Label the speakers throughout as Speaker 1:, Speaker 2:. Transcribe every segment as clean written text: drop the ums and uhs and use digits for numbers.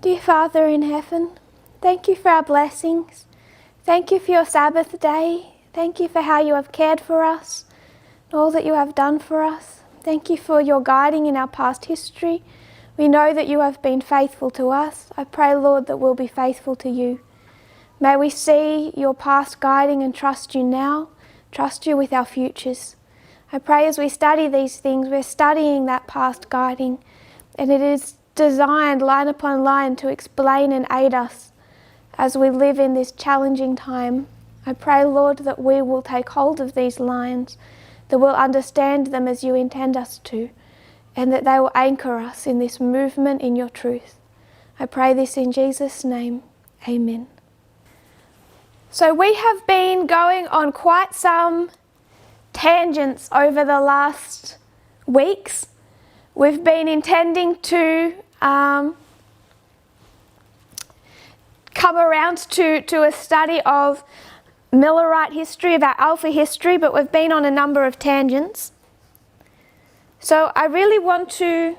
Speaker 1: Dear Father in heaven, thank you for our blessings. Thank you for your Sabbath day. Thank you for how you have cared for us, and all that you have done for us. Thank you for your guiding in our past history. We know that you have been faithful to us. I pray, Lord, that we'll be faithful to you. May we see your past guiding and trust you now, trust you with our futures. I pray as we study these things, we're studying that past guiding, and it is designed line upon line to explain and aid us as we live in this challenging time. I pray, Lord, that we will take hold of these lines, that we'll understand them as you intend us to, and that they will anchor us in this movement in your truth. I pray this in Jesus' name. Amen. So we have been going on quite some tangents over the last weeks. We've been intending to come around to a study of Millerite history, of our Alpha history, but we've been on a number of tangents. So I really want to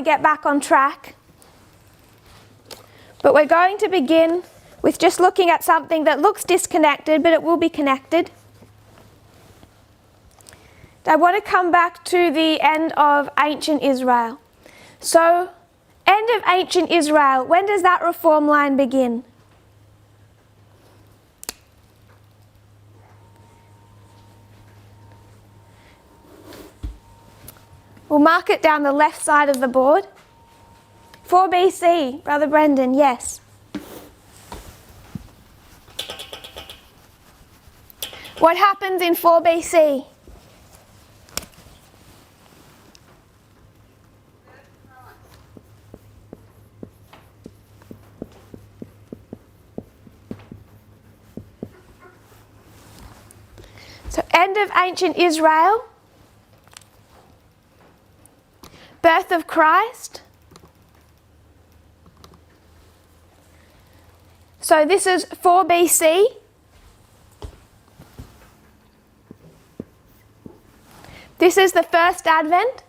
Speaker 1: get back on track. But we're going to begin with just looking at something that looks disconnected, but it will be connected. I want to come back to the end of ancient Israel. So, end of ancient Israel, when does that reform line begin? We'll mark it down the left side of the board. 4 BC, Brother Brendan, yes. What happens in 4 BC? So, end of ancient Israel, birth of Christ. So this is 4 BC. This is the first Advent.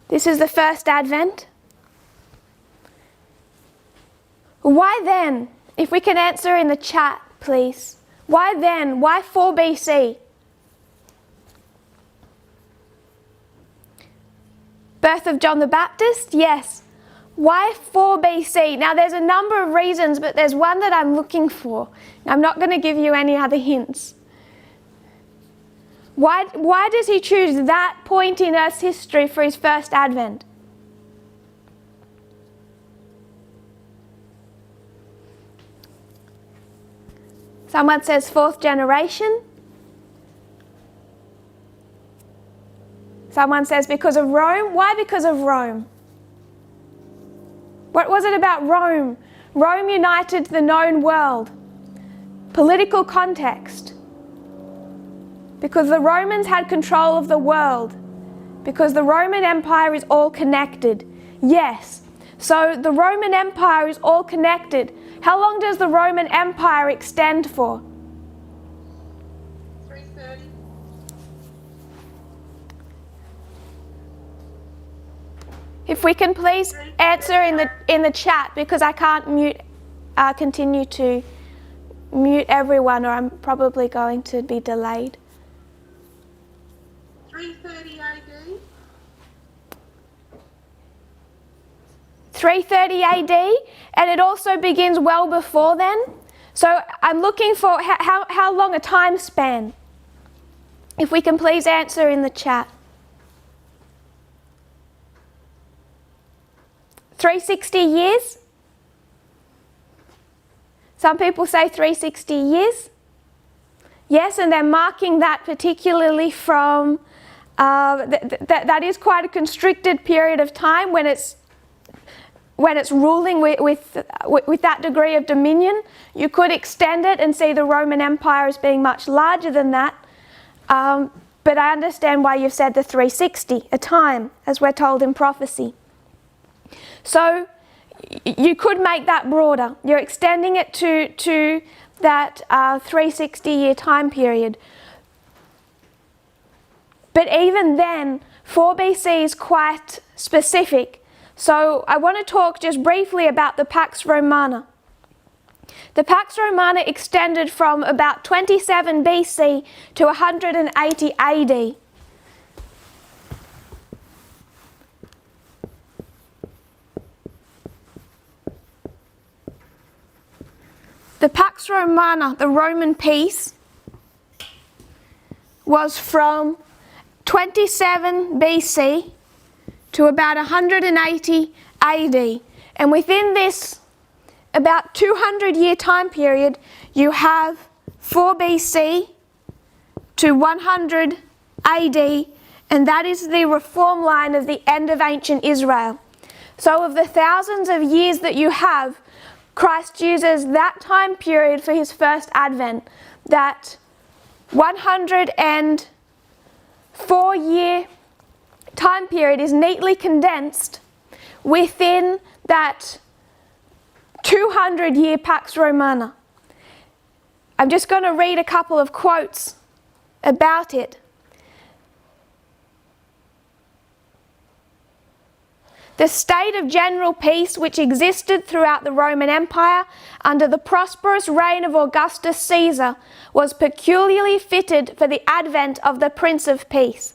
Speaker 1: This is the first Advent. Why then? If we can answer in the chat, please. Why then? Why 4 BC? Birth of John the Baptist? Yes. Why 4 BC? Now there's a number of reasons, but there's one that I'm looking for. I'm not going to give you any other hints. Why does he choose that point in Earth's history for his first Advent? Someone says 4th generation. Someone says because of Rome. Why because of Rome? What was it about Rome? Rome united the known world. Political context. Because the Romans had control of the world. Because the Roman Empire is all connected. Yes. So the Roman Empire is all connected. How long does the Roman Empire extend for?
Speaker 2: 330.
Speaker 1: If we can please answer in the chat, because I can't continue to mute everyone, or I'm probably going to be delayed.
Speaker 2: 330 AD.
Speaker 1: 330 AD, and it also begins well before then. So I'm looking for how long a time span. If we can please answer in the chat. 360 years? Some people say 360 years. Yes, and they're marking that particularly from, that is quite a constricted period of time when it's ruling with that degree of dominion. You could extend it and see the Roman Empire as being much larger than that. But I understand why you've said the 360, a time, as we're told in prophecy. So you could make that broader. You're extending it to that 360-year time period. But even then, 4 BC is quite specific. So I want to talk just briefly about the Pax Romana. The Pax Romana extended from about 27 BC to 180 AD. The Pax Romana, the Roman peace, was from 27 BC to about 180 AD. And within this about 200-year time period, you have 4 BC to 100 AD, and that is the reform line of the end of ancient Israel. So of the thousands of years that you have, Christ uses that time period for his first advent. That 104-year time period is neatly condensed within that 200-year Pax Romana. I'm just going to read a couple of quotes about it. The state of general peace which existed throughout the Roman Empire under the prosperous reign of Augustus Caesar was peculiarly fitted for the advent of the Prince of Peace.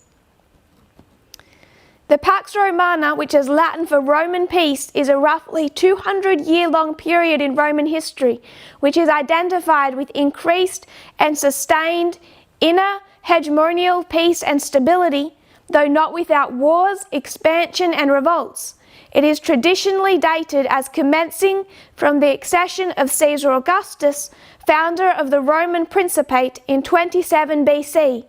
Speaker 1: The Pax Romana, which is Latin for Roman peace, is a roughly 200-year-long period in Roman history, which is identified with increased and sustained inner hegemonial peace and stability, though not without wars, expansion and revolts. It is traditionally dated as commencing from the accession of Caesar Augustus, founder of the Roman Principate, in 27 BC,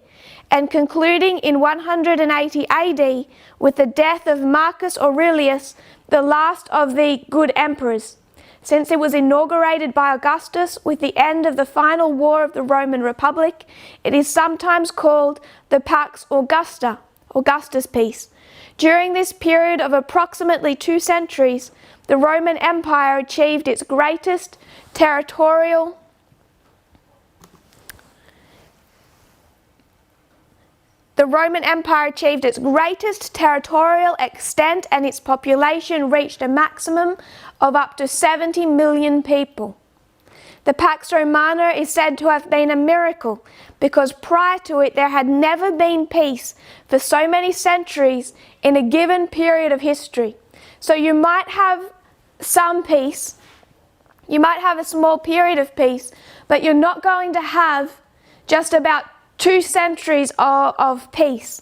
Speaker 1: and concluding in 180 AD with the death of Marcus Aurelius, the last of the good emperors. Since it was inaugurated by Augustus with the end of the final war of the Roman Republic, it is sometimes called the Pax Augusta, Augustus Peace. During this period of approximately 2 centuries, the Roman Empire achieved its greatest territorial extent, and its population reached a maximum of up to 70 million people. The Pax Romana is said to have been a miracle because prior to it there had never been peace for so many centuries in a given period of history. So you might have some peace, you might have a small period of peace, but you're not going to have just about 2 centuries of peace.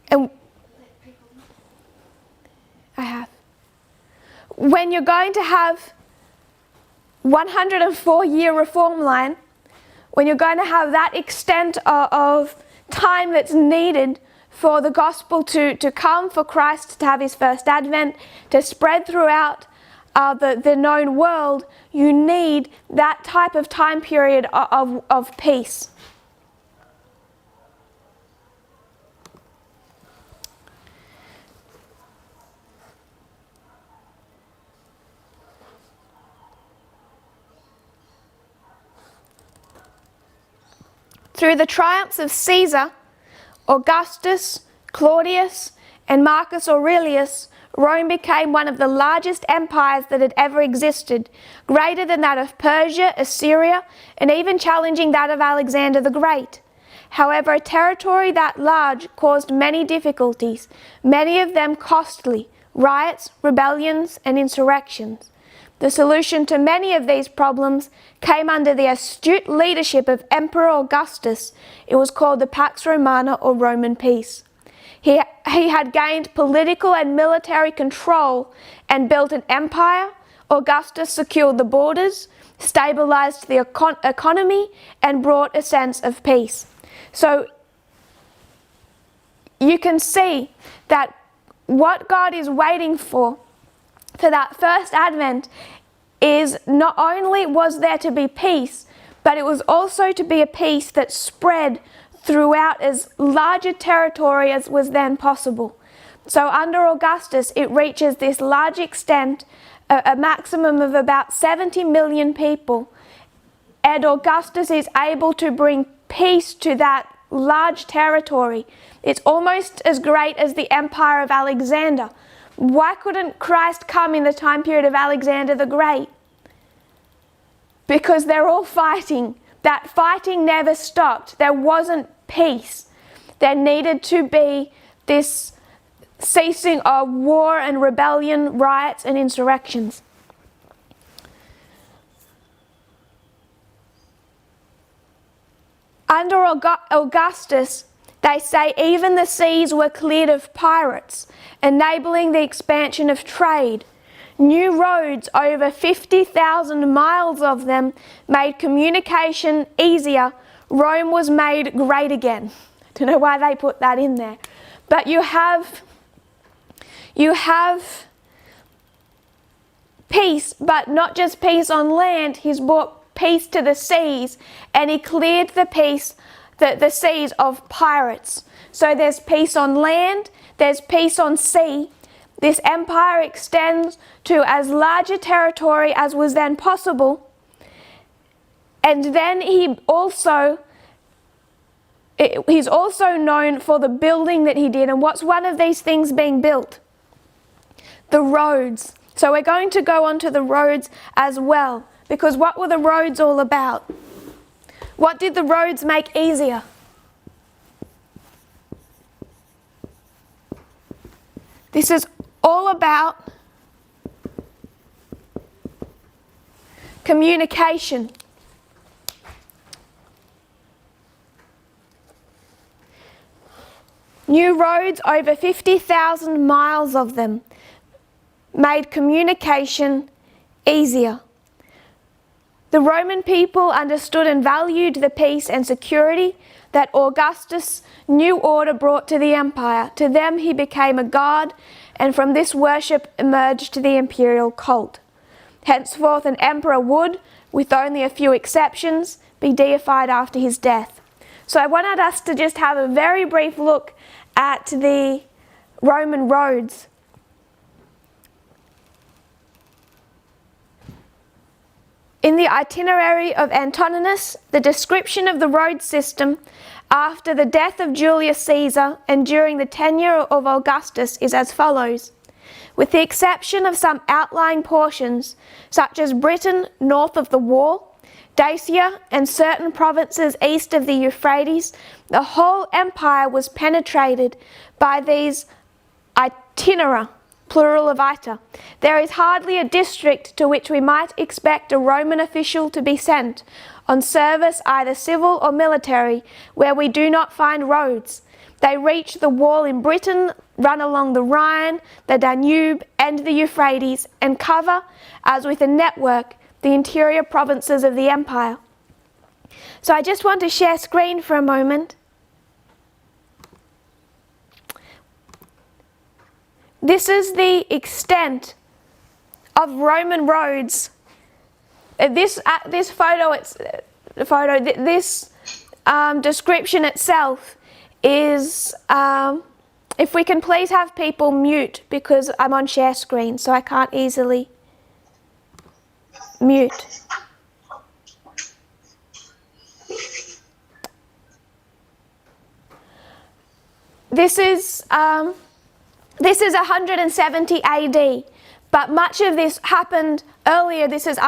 Speaker 1: And I have. When you're going to have 104-year reform line, when you're going to have that extent of time that's needed for the gospel to come, for Christ to have his first advent, to spread throughout the known world, you need that type of time period of peace. Through the triumphs of Caesar, Augustus, Claudius, and Marcus Aurelius, Rome became one of the largest empires that had ever existed, greater than that of Persia, Assyria, and even challenging that of Alexander the Great. However, a territory that large caused many difficulties, many of them costly: riots, rebellions, and insurrections. The solution to many of these problems came under the astute leadership of Emperor Augustus. It was called the Pax Romana, or Roman peace. He had gained political and military control and built an empire. Augustus secured the borders, stabilized the economy, and brought a sense of peace. So you can see that what God is waiting for that first advent is not only was there to be peace, but it was also to be a peace that spread throughout as large a territory as was then possible. So under Augustus, it reaches this large extent, a maximum of about 70 million people, and Augustus is able to bring peace to that large territory. It's almost as great as the empire of Alexander. Why couldn't Christ come in the time period of Alexander the Great? Because they're all fighting. That fighting never stopped. There wasn't peace. There needed to be this ceasing of war and rebellion, riots and insurrections. Under Augustus, they say even the seas were cleared of pirates, enabling the expansion of trade. New roads, over 50,000 miles of them, made communication easier. Rome was made great again. I don't know why they put that in there. But you have peace, but not just peace on land. He's brought peace to the seas, and he cleared the seas of pirates. So there's peace on land, there's peace on sea. This empire extends to as large a territory as was then possible. And then he's also known for the building that he did. And what's one of these things being built? The roads. So we're going to go on to the roads as well, because what were the roads all about? What did the roads make easier? This is all about communication. New roads, over 50,000 miles of them, made communication easier. The Roman people understood and valued the peace and security that Augustus' new order brought to the empire. To them he became a god, and from this worship emerged the imperial cult. Henceforth an emperor would, with only a few exceptions, be deified after his death. So I wanted us to just have a very brief look at the Roman roads. In the itinerary of Antoninus, the description of the road system after the death of Julius Caesar and during the tenure of Augustus is as follows. With the exception of some outlying portions, such as Britain north of the Wall, Dacia and certain provinces east of the Euphrates, the whole empire was penetrated by these itinera, plural of iter. There is hardly a district to which we might expect a Roman official to be sent on service, either civil or military, where we do not find roads. They reach the wall in Britain, run along the Rhine, the Danube and the Euphrates, and cover, as with a network, the interior provinces of the empire. So I just want to share screen for a moment. This is the extent of Roman roads. This description itself is, if we can please have people mute, because I'm on share screen, so I can't easily mute. This is 170 AD, but much of this happened earlier. This is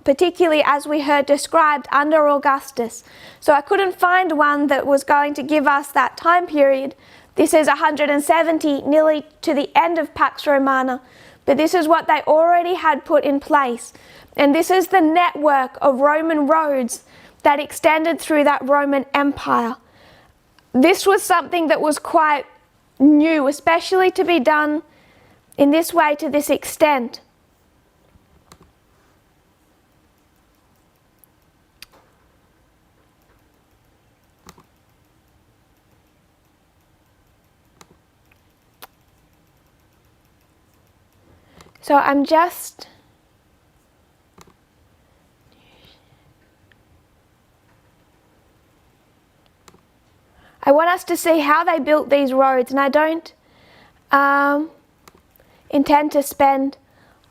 Speaker 1: particularly as we heard described, under Augustus. So I couldn't find one that was going to give us that time period. This is 170, nearly to the end of Pax Romana, but this is what they already had put in place. And this is the network of Roman roads that extended through that Roman Empire. This was something that was quite new, especially to be done in this way to this extent. So I want us to see how they built these roads, and I don't intend to spend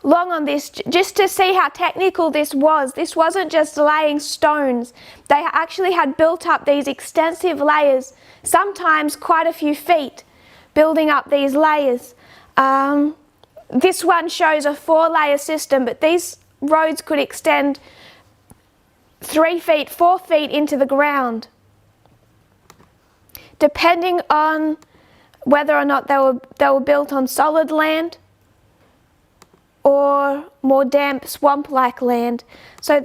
Speaker 1: long on this just to see how technical this was. This wasn't just laying stones. They actually had built up these extensive layers, sometimes quite a few feet, building up these layers. This one shows a 4-layer system, but these roads could extend 3 feet, 4 feet into the ground, depending on whether or not they were built on solid land or more damp swamp-like land. So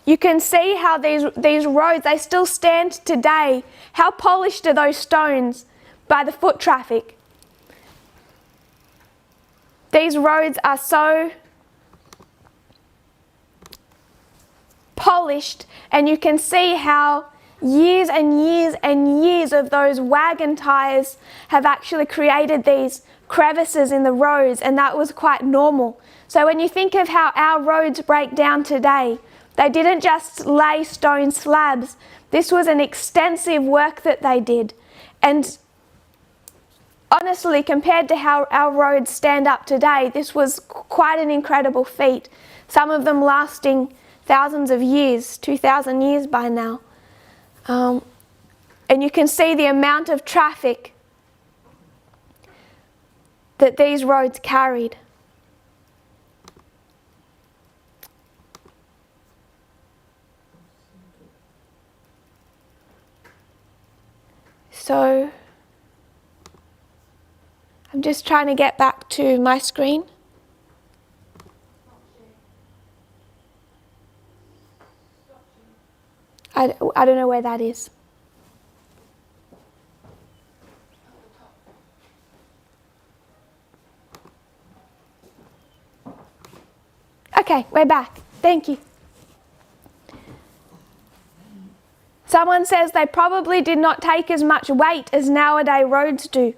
Speaker 1: you can see how these roads, they still stand today. How polished are those stones by the foot traffic? These roads are so polished, and you can see how years and years and years of those wagon tires have actually created these crevices in the roads, and that was quite normal. So when you think of how our roads break down today, they didn't just lay stone slabs. This was an extensive work that they did. And honestly, compared to how our roads stand up today, this was quite an incredible feat. Some of them lasting thousands of years, 2,000 years by now. And you can see the amount of traffic that these roads carried. So I'm just trying to get back to my screen. I don't know where that is. Okay, we're back. Thank you. Someone says they probably did not take as much weight as nowadays roads do.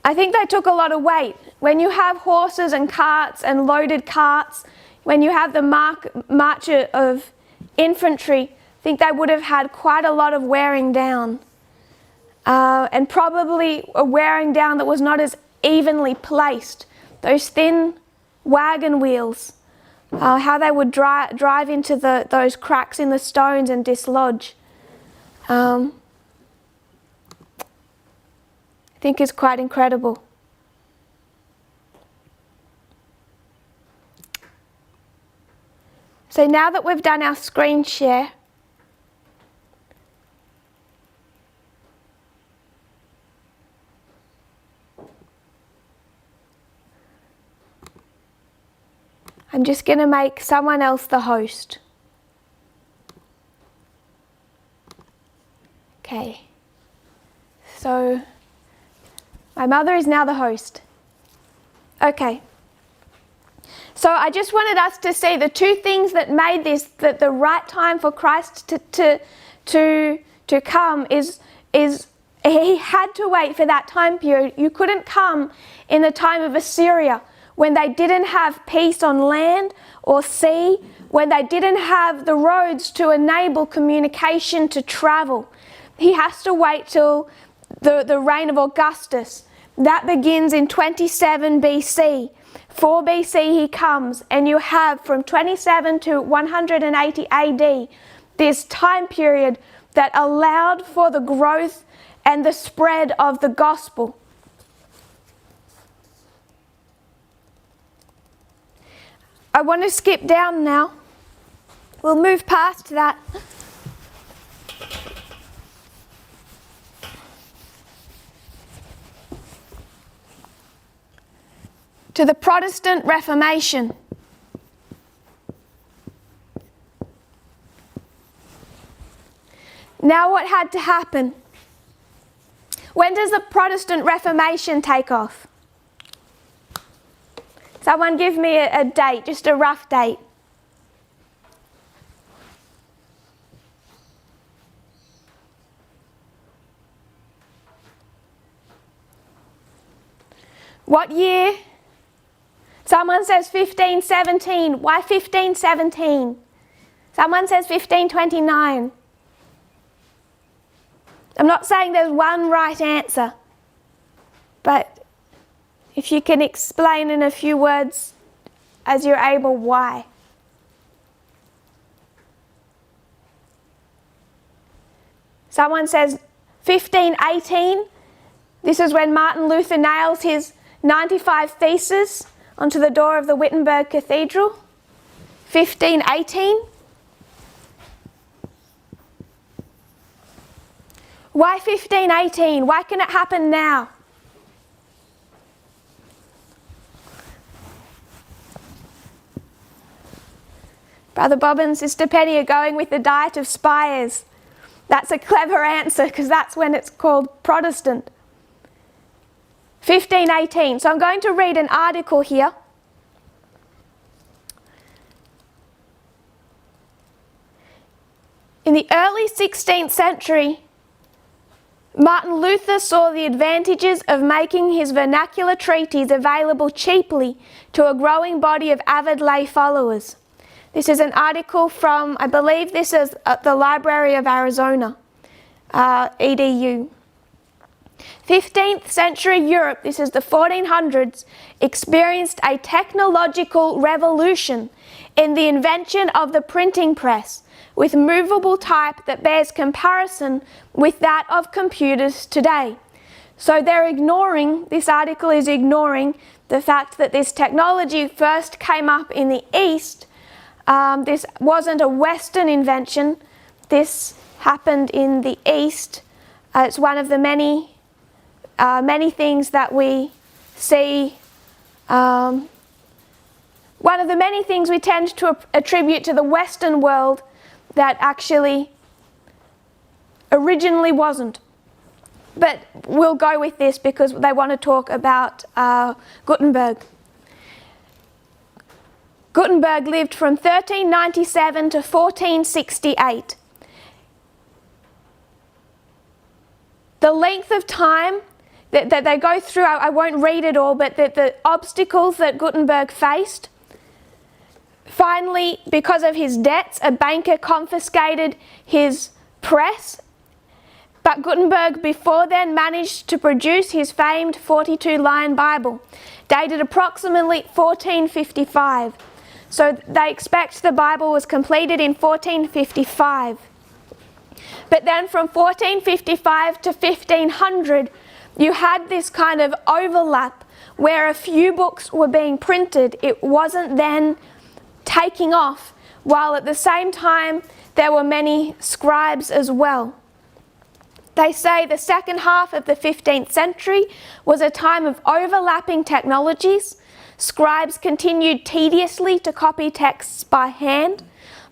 Speaker 1: I think they took a lot of weight. When you have horses and carts and loaded carts, when you have the march of infantry, I think they would have had quite a lot of wearing down. And probably a wearing down that was not as evenly placed. Those thin wagon wheels, how they would drive into those cracks in the stones and dislodge. I think is quite incredible. So now that we've done our screen share, I'm just going to make someone else the host. Okay. So my mother is now the host. Okay. So I just wanted us to see the two things that made this the right time for Christ to come is he had to wait for that time period. You couldn't come in the time of Assyria when they didn't have peace on land or sea, when they didn't have the roads to enable communication to travel. He has to wait till the reign of Augustus. That begins in 27 BC. 4 BC he comes, and you have from 27 to 180 AD this time period that allowed for the growth and the spread of the gospel. I want to skip down now. We'll move past that. To the Protestant Reformation. Now what had to happen? When does the Protestant Reformation take off? Someone give me a date, just a rough date. What year? Someone says 1517. Why 1517? Someone says 1529. I'm not saying there's one right answer, but if you can explain in a few words as you're able. Why? Someone says 1518. This is when Martin Luther nails his 95 Theses onto the door of the Wittenberg Cathedral. 1518. Why 1518? Why can it happen now? Brother Bob and Sister Penny are going with the Diet of Spires. That's a clever answer because that's when it's called Protestant. 1518. So I'm going to read an article here. In the early 16th century, Martin Luther saw the advantages of making his vernacular treatise available cheaply to a growing body of avid lay followers. This is an article from, I believe this is at the Library of Arizona, EDU. 15th century Europe, this is the 1400s, experienced a technological revolution in the invention of the printing press, with movable type that bears comparison with that of computers today. So they're ignoring, this article is ignoring the fact that this technology first came up in the East. This wasn't a Western invention. This happened in the East. It's one of the many things that we see, one of the many things we tend to attribute to the Western world that actually originally wasn't. But we'll go with this because they want to talk about Gutenberg. Gutenberg lived from 1397 to 1468. The length of time that they go through, I won't read it all, but the obstacles that Gutenberg faced. Finally, because of his debts, a banker confiscated his press. But Gutenberg before then managed to produce his famed 42-line Bible, dated approximately 1455. So they expect the Bible was completed in 1455. But then from 1455 to 1500, you had this kind of overlap where a few books were being printed. It wasn't then taking off, while at the same time there were many scribes as well. They say the second half of the 15th century was a time of overlapping technologies. Scribes continued tediously to copy texts by hand.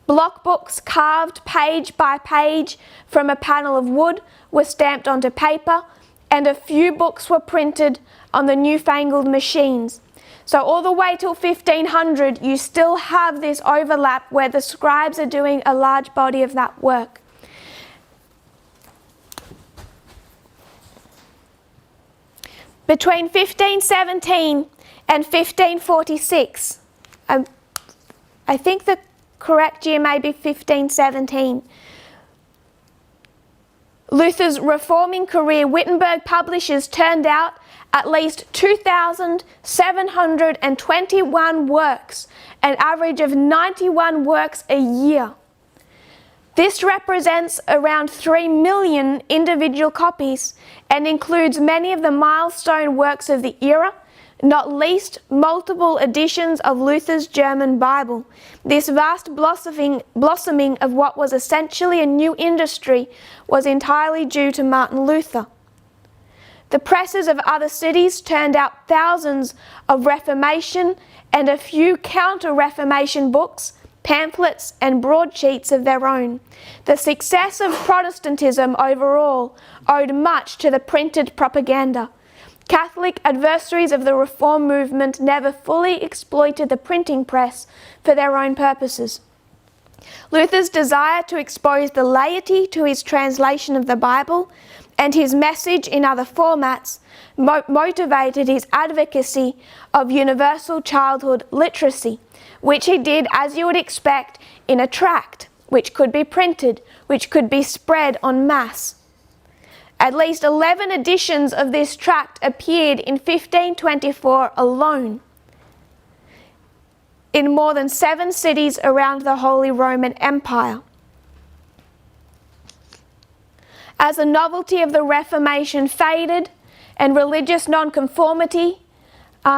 Speaker 1: Block books carved page by page from a panel of wood were stamped onto paper, and a few books were printed on the newfangled machines. So all the way till 1500, you still have this overlap where the scribes are doing a large body of that work. Between 1517 and 1546, I think the correct year may be 1517, Luther's reforming career, Wittenberg publishers turned out at least 2,721 works, an average of 91 works a year. This represents around 3 million individual copies and includes many of the milestone works of the era, not least multiple editions of Luther's German Bible. This vast blossoming of what was essentially a new industry was entirely due to Martin Luther. The presses of other cities turned out thousands of Reformation and a few counter-Reformation books, pamphlets and broadsheets of their own. The success of Protestantism overall owed much to the printed propaganda. Catholic adversaries of the Reform movement never fully exploited the printing press for their own purposes. Luther's desire to expose the laity to his translation of the Bible and his message in other formats motivated his advocacy of universal childhood literacy, which he did, as you would expect, in a tract, which could be printed, which could be spread en masse. At least 11 editions of this tract appeared in 1524 alone. in more than 7 cities around the Holy Roman Empire. As the novelty of the Reformation faded and religious nonconformity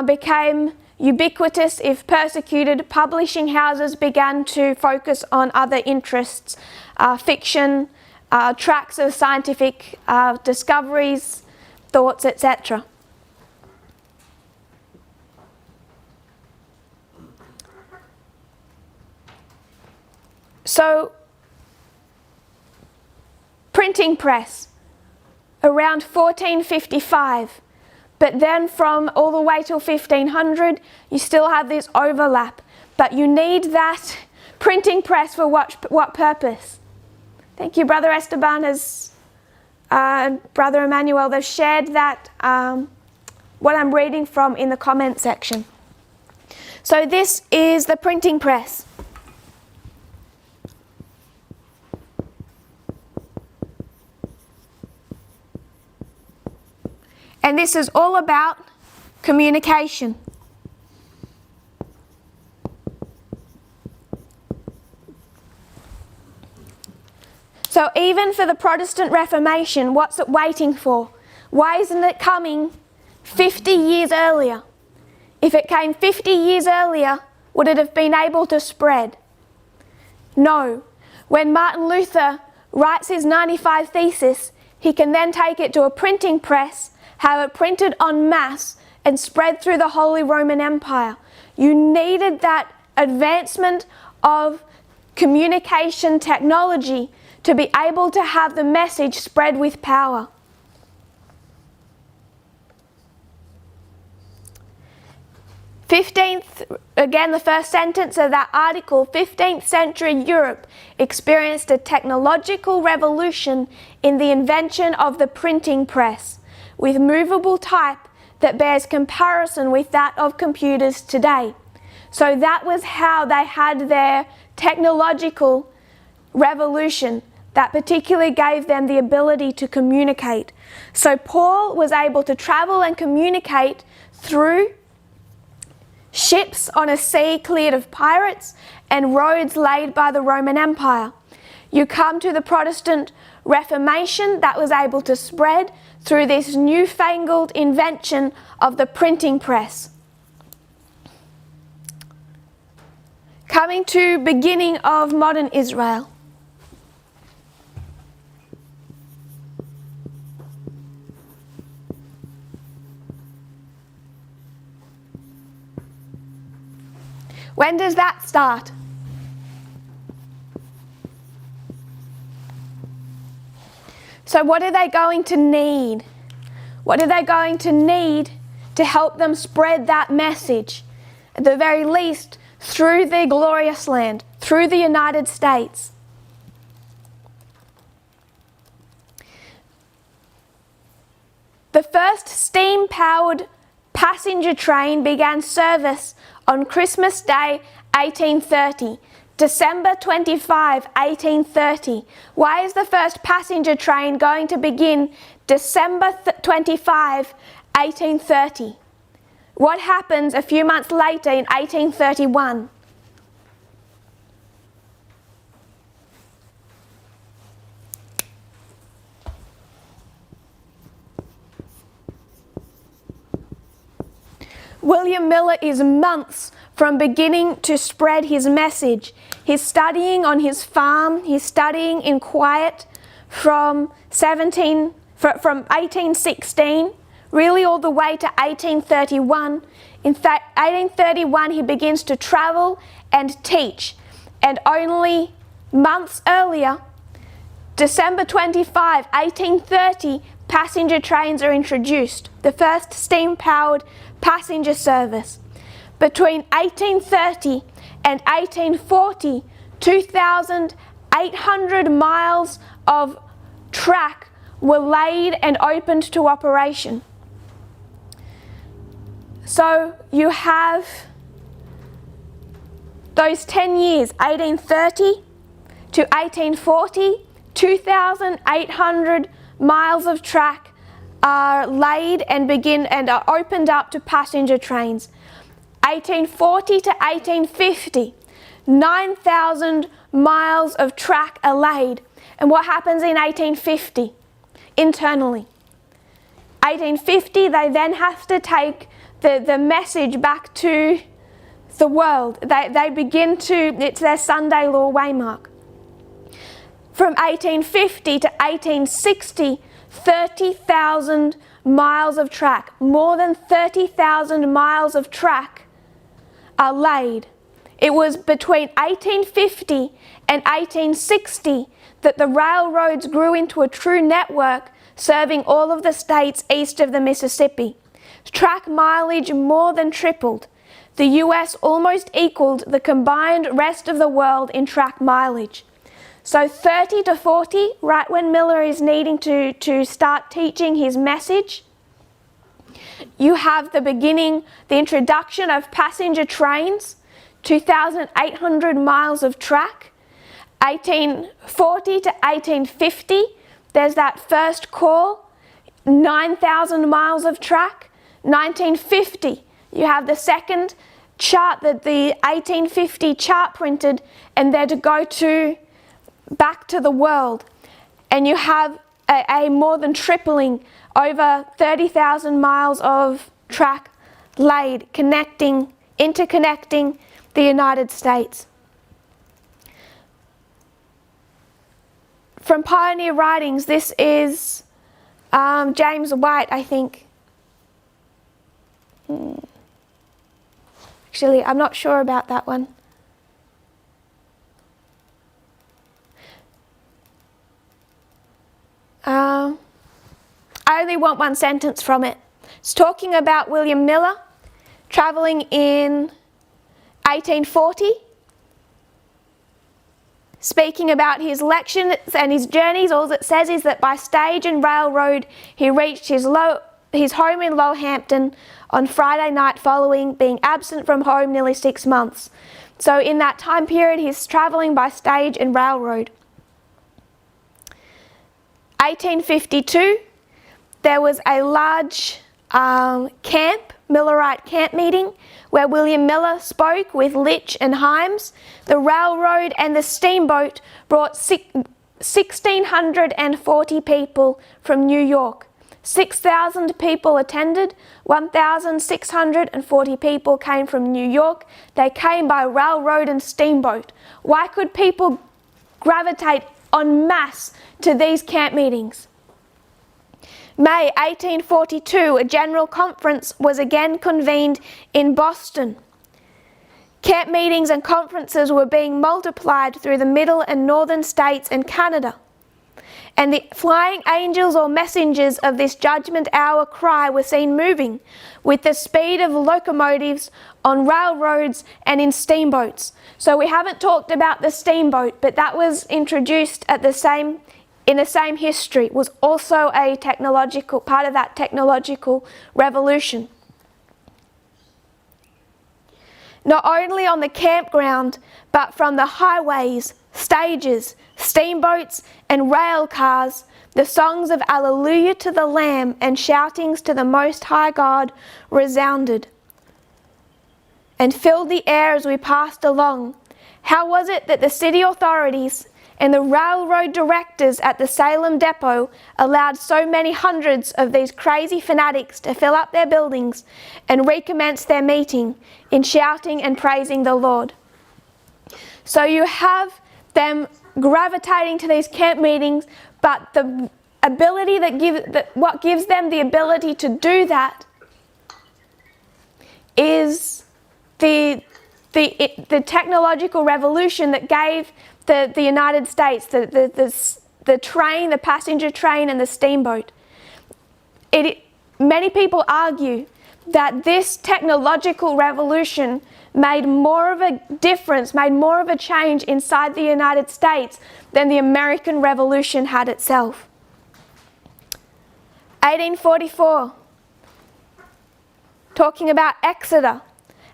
Speaker 1: became ubiquitous if persecuted, publishing houses began to focus on other interests, fiction, tracts of scientific discoveries, thoughts, etc. So, printing press, around 1455, but then from all the way till 1500, you still have this overlap. But you need that printing press for what purpose? Thank you, Brother Esteban and Brother Emmanuel. They've shared that, what I'm reading from in the comment section. So this is the printing press. And this is all about communication. So even for the Protestant Reformation, what's it waiting for? Why isn't it coming 50 years earlier? If it came 50 years earlier, would it have been able to spread? No. When Martin Luther writes his 95 Thesis, he can then take it to a printing press, have it printed en masse, and spread through the Holy Roman Empire. You needed that advancement of communication technology to be able to have the message spread with power. Again, the first sentence of that article, 15th century Europe experienced a technological revolution in the invention of the printing press, with movable type that bears comparison with that of computers today. So that was how they had their technological revolution that particularly gave them the ability to communicate. So Paul was able to travel and communicate through ships on a sea cleared of pirates and roads laid by the Roman Empire. You come to the Protestant Reformation that was able to spread through this newfangled invention of the printing press. Coming to beginning of modern Israel. When does that start? So what are they going to need? What are they going to need to help them spread that message? At the very least, through the glorious land, through the United States. The first steam-powered passenger train began service on Christmas Day, 1830. December 25, 1830. Why is the first passenger train going to begin December 25, 1830? What happens a few months later in 1831? William Miller is months from beginning to spread his message. He's studying on his farm, he's studying in quiet from 1816, really all the way to 1831. In fact, 1831 he begins to travel and teach. And only months earlier, December 25, 1830, passenger trains are introduced, the first steam-powered passenger service. Between 1830 and 1840, 2,800 miles of track were laid and opened to operation. So you have those 10 years, 1830 to 1840, 2,800 miles of track are laid and are opened up to passenger trains. 1840 to 1850, 9,000 miles of track are laid. And what happens in 1850 internally? 1850, they then have to take the message back to the world. They begin to, it's their Sunday law waymark. From 1850 to 1860, 30,000 miles of track, more than 30,000 miles of track are laid. It was between 1850 and 1860 that the railroads grew into a true network serving all of the states east of the Mississippi. Track mileage more than tripled. The US almost equaled the combined rest of the world in track mileage. So 30 to 40, right when Miller is needing to start teaching his message, you have the beginning, the introduction of passenger trains, 2,800 miles of track. 1840 to 1850, there's that first call, 9,000 miles of track. 1950, you have the second chart that the 1850 chart printed, and they're to go back to the world. And you have a more than tripling, over 30,000 miles of track laid, interconnecting the United States. From Pioneer Writings, this is James White, I think. Actually, I'm not sure about that one. I only want one sentence from it. It's talking about William Miller travelling in 1840, speaking about his lections and his journeys. All it says is that by stage and railroad he reached his home in Lowhampton on Friday night following being absent from home nearly 6 months. So in that time period he's travelling by stage and railroad. 1852, there was a large Millerite camp meeting where William Miller spoke with Litch and Himes. The railroad and the steamboat brought 1,640 people from New York. 6,000 people attended, 1,640 people came from New York. They came by railroad and steamboat. Why could people gravitate en masse to these camp meetings? May 1842, a general conference was again convened in Boston. Camp meetings and conferences were being multiplied through the middle and northern states and Canada. And the flying angels or messengers of this judgment hour cry were seen moving with the speed of locomotives on railroads and in steamboats. So we haven't talked about the steamboat, but that was introduced in the same history, was also a technological part of that technological revolution. Not only on the campground, but from the highways, stages, steamboats and rail cars, the songs of Alleluia to the Lamb and shoutings to the Most High God resounded and filled the air as we passed along. How was it that the city authorities and the railroad directors at the Salem depot allowed so many hundreds of these crazy fanatics to fill up their buildings and recommence their meeting in shouting and praising the Lord? So you have them gravitating to these camp meetings, but the ability what gives them the ability to do that is the technological revolution that gave the United States the train, the passenger train and the steamboat. Many people argue that this technological revolution made more of a difference, made more of a change inside the United States than the American Revolution had itself. 1844, talking about Exeter,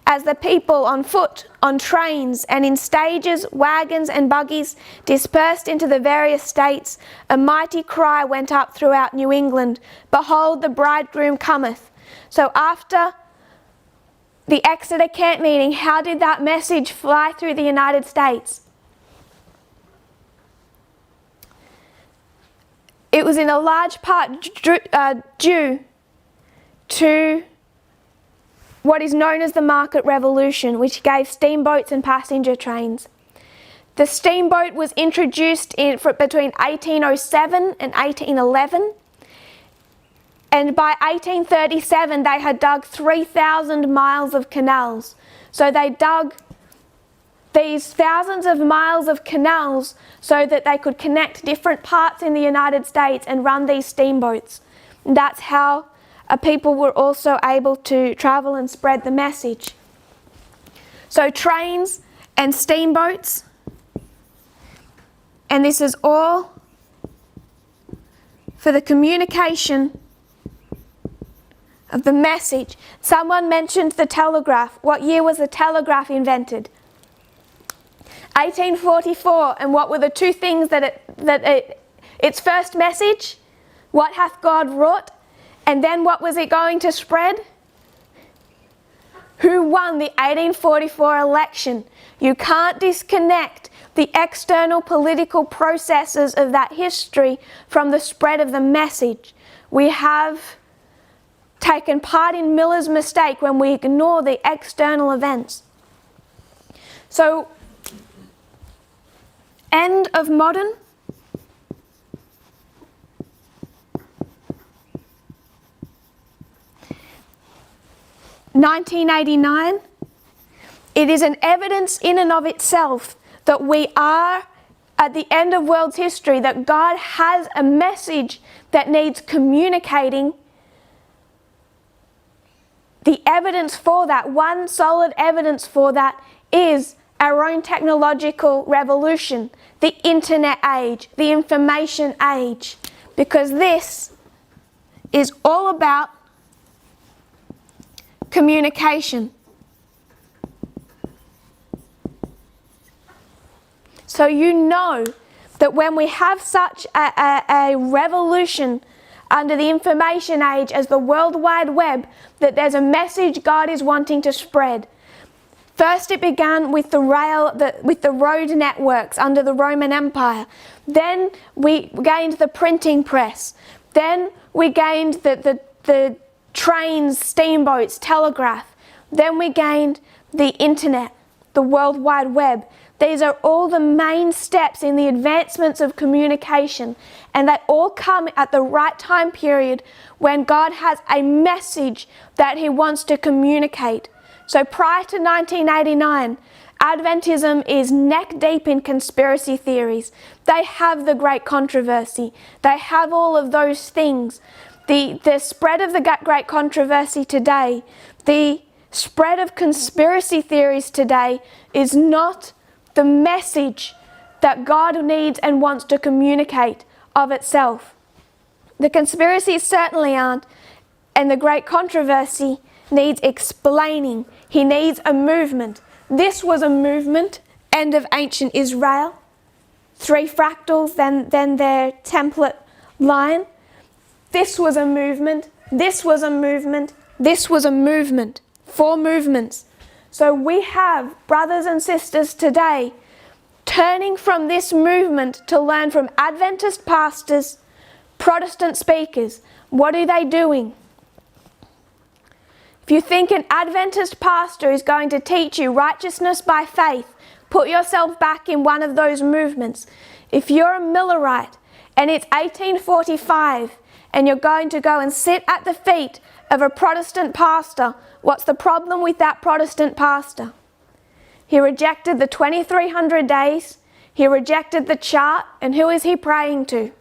Speaker 1: as the people on foot, on trains, and in stages, wagons, and buggies dispersed into the various states, a mighty cry went up throughout New England, "Behold, the bridegroom cometh." So after the Exeter camp meeting, how did that message fly through the United States? It was in a large part due to what is known as the Market Revolution, which gave steamboats and passenger trains. The steamboat was introduced between 1807 and 1811, and by 1837 they had dug 3,000 miles of canals. So they dug these thousands of miles of canals so that they could connect different parts in the United States and run these steamboats. And that's how people were also able to travel and spread the message. So trains and steamboats, and this is all for the communication of the message. Someone mentioned the telegraph. What year was the telegraph invented? 1844. And what were the two things its first message? What hath God wrought? And then what was it going to spread? Who won the 1844 election? You can't disconnect the external political processes of that history from the spread of the message. We have taken part in Miller's mistake when we ignore the external events. So, end of modern. (1989), it is an evidence in and of itself that we are at the end of world's history, that God has a message that needs communicating. The evidence for that, one solid evidence for that, is our own technological revolution, the internet age, the information age, because this is all about communication. So you know that when we have such a revolution under the information age as the World Wide Web, that there's a message God is wanting to spread. First it began with the road networks under the Roman Empire. Then we gained the printing press. Then we gained the trains, steamboats, telegraph. Then we gained the internet, the World Wide Web. These are all the main steps in the advancements of communication, and they all come at the right time period when God has a message that He wants to communicate. So prior to 1989, Adventism is neck deep in conspiracy theories. They have the Great Controversy. They have all of those things. The spread of the Great Controversy today, the spread of conspiracy theories today is not the message that God needs and wants to communicate of itself. The conspiracies certainly aren't, and the Great Controversy needs explaining. He needs a movement. This was a movement, end of ancient Israel. 3 fractals, then their template line. This was a movement. This was a movement. This was a movement. 4 movements. So we have brothers and sisters today turning from this movement to learn from Adventist pastors, Protestant speakers. What are they doing? If you think an Adventist pastor is going to teach you righteousness by faith, put yourself back in one of those movements. If you're a Millerite and it's 1845 and you're going to go and sit at the feet of a Protestant pastor, what's the problem with that Protestant pastor? He rejected the 2300 days, he rejected the chart, and who is he praying to?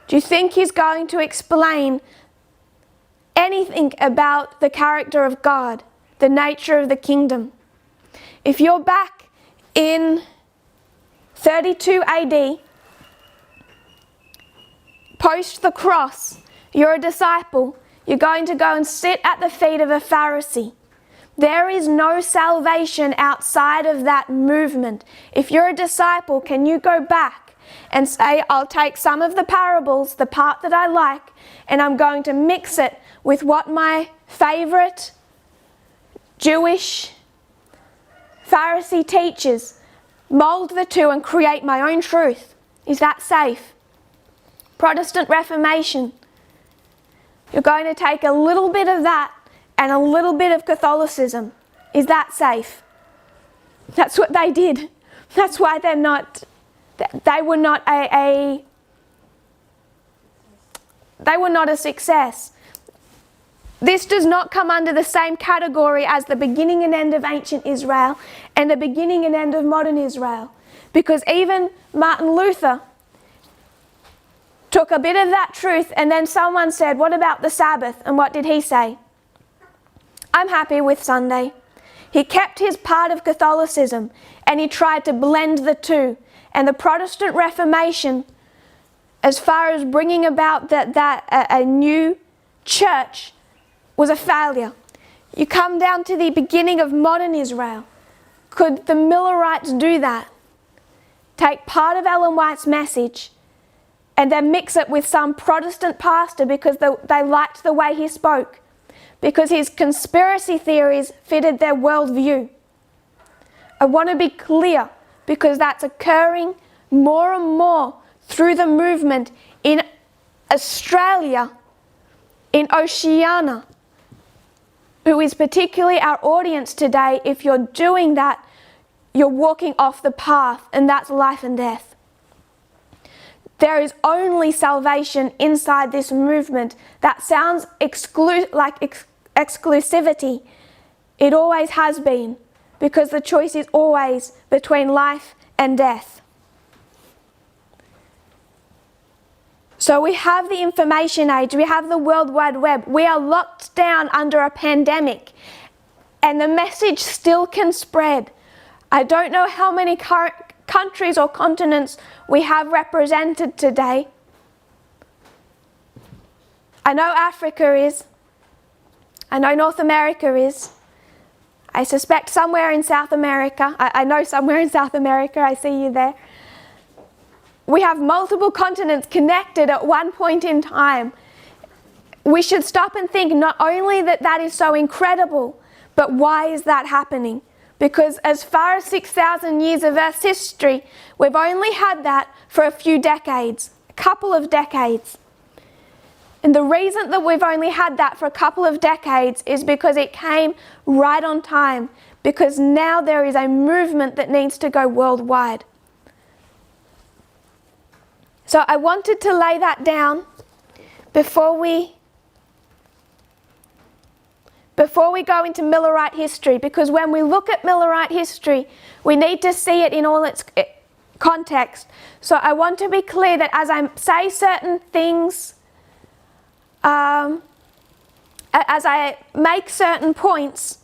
Speaker 1: Do you think he's going to explain anything about the character of God, the nature of the kingdom? If you're back in 32 AD, post the cross, you're a disciple, you're going to go and sit at the feet of a Pharisee. There is no salvation outside of that movement. If you're a disciple, can you go back and say, I'll take some of the parables, the part that I like, and I'm going to mix it with what my favorite Jewish Pharisee teachers, mould the two and create my own truth. Is that safe? Protestant Reformation, you're going to take a little bit of that and a little bit of Catholicism. Is that safe? That's what they did. That's why they were not a success. This does not come under the same category as the beginning and end of ancient Israel and the beginning and end of modern Israel. Because even Martin Luther took a bit of that truth, and then someone said, what about the Sabbath? And what did he say? I'm happy with Sunday. He kept his part of Catholicism and he tried to blend the two. And the Protestant Reformation, as far as bringing about a new church, was a failure. You come down to the beginning of modern Israel. Could the Millerites do that? Take part of Ellen White's message and then mix it with some Protestant pastor because they liked the way he spoke, because his conspiracy theories fitted their worldview. I want to be clear, because that's occurring more and more through the movement in Australia, in Oceania, who is particularly our audience today. If you're doing that, you're walking off the path, and that's life and death. There is only salvation inside this movement. That sounds exclusivity. It always has been, because the choice is always between life and death. So we have the information age, we have the World Wide Web, we are locked down under a pandemic, and the message still can spread. I don't know how many countries or continents we have represented today. I know Africa is. I know North America is. I suspect somewhere in South America. I know somewhere in South America. I see you there. We have multiple continents connected at one point in time. We should stop and think not only that is so incredible, but why is that happening? Because as far as 6,000 years of Earth's history, we've only had that for a few decades, a couple of decades. And the reason that we've only had that for a couple of decades is because it came right on time, because now there is a movement that needs to go worldwide. So I wanted to lay that down before we go into Millerite history, because when we look at Millerite history, we need to see it in all its context. So I want to be clear that as I say certain things, as I make certain points,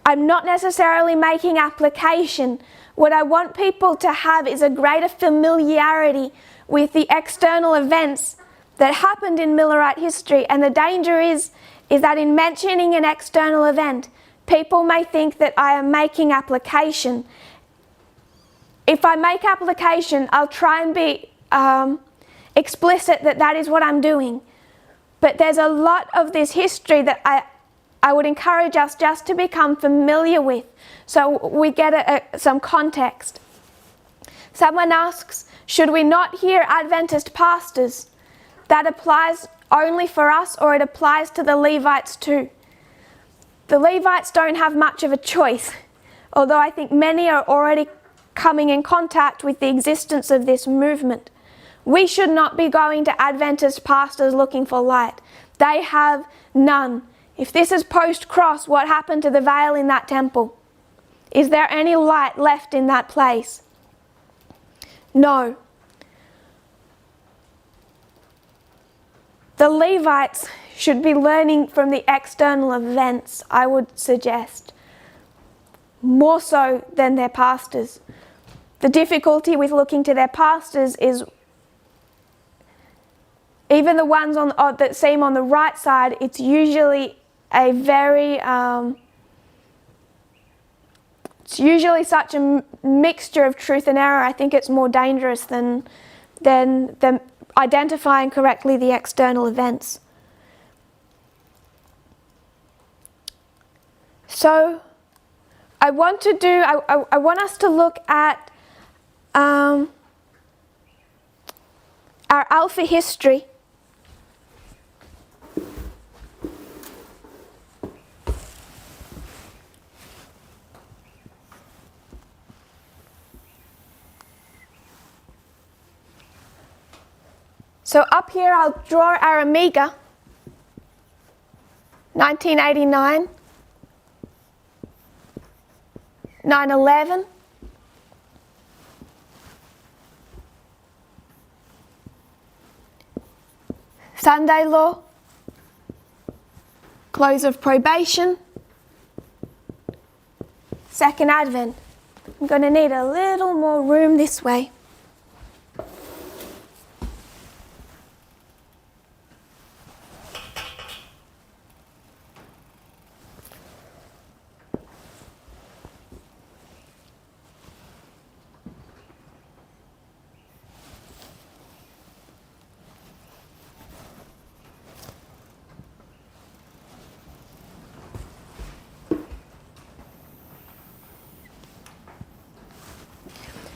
Speaker 1: I'm not necessarily making application. What I want people to have is a greater familiarity with the external events that happened in Millerite history. And the danger is that in mentioning an external event, people may think that I am making application. If I make application, I'll try and be explicit that is what I'm doing. But there's a lot of this history that I would encourage us just to become familiar with, so we get some context. Someone asks, should we not hear Adventist pastors? That applies only for us, or it applies to the Levites too? The Levites don't have much of a choice, although I think many are already coming in contact with the existence of this movement. We should not be going to Adventist pastors looking for light. They have none. If this is post-cross, what happened to the veil in that temple? Is there any light left in that place? No. The Levites should be learning from the external events, I would suggest, more so than their pastors. The difficulty with looking to their pastors is even the ones that seem on the right side, it's usually a very, it's usually such a mixture of truth and error. I think it's more dangerous than identifying correctly the external events. So I want us to look at our Alpha history. So up here I'll draw our Omega, 1989, 9/11, Sunday Law, close of probation, Second Advent. I'm going to need a little more room this way.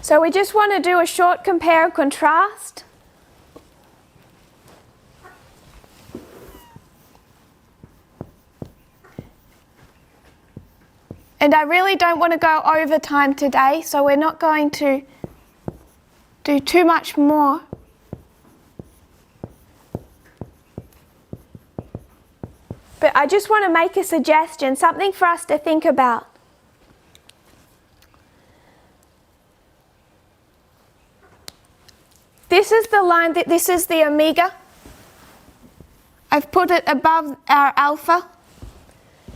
Speaker 1: So we just want to do a short compare and contrast. And I really don't want to go over time today, so we're not going to do too much more. But I just want to make a suggestion, something for us to think about. This is the line, this is the Omega. I've put it above our Alpha.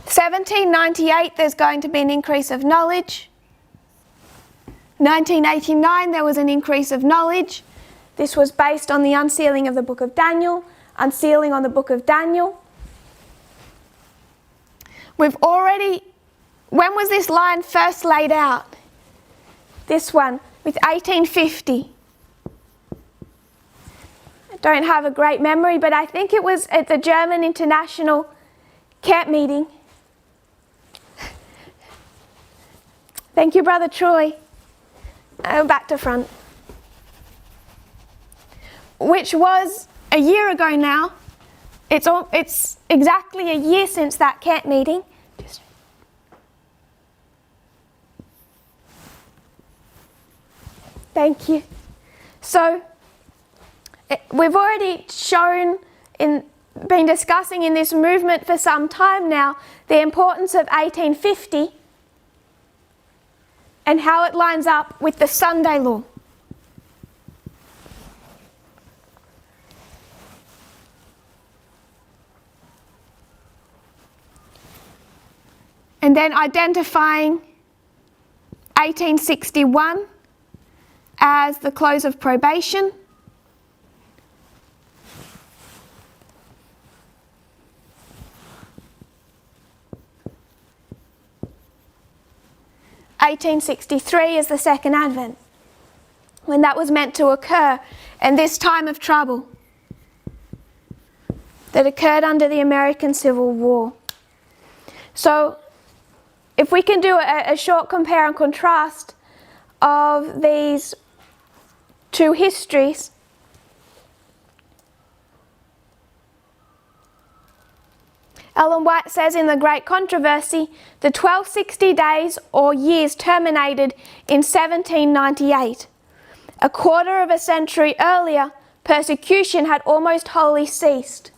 Speaker 1: 1798, there's going to be an increase of knowledge. 1989, there was an increase of knowledge. This was based on the unsealing of the book of Daniel, unsealing on the book of Daniel. We've already, when was this line first laid out? This one, with 1850. I don't have a great memory, but I think it was at the German International Camp meeting. Thank you, Brother Troy. Back to front. Which was a year ago now. It's exactly a year since that camp meeting. Thank you. So, we've already been discussing in this movement for some time now the importance of 1850 and how it lines up with the Sunday Law. And then identifying 1861 as the close of probation. (1863) is the Second Advent, when that was meant to occur, and this time of trouble that occurred under the American Civil War. So, if we can do a short compare and contrast of these two histories. Ellen White says in The Great Controversy, the 1260 days or years terminated in 1798. A quarter of a century earlier, persecution had almost wholly ceased.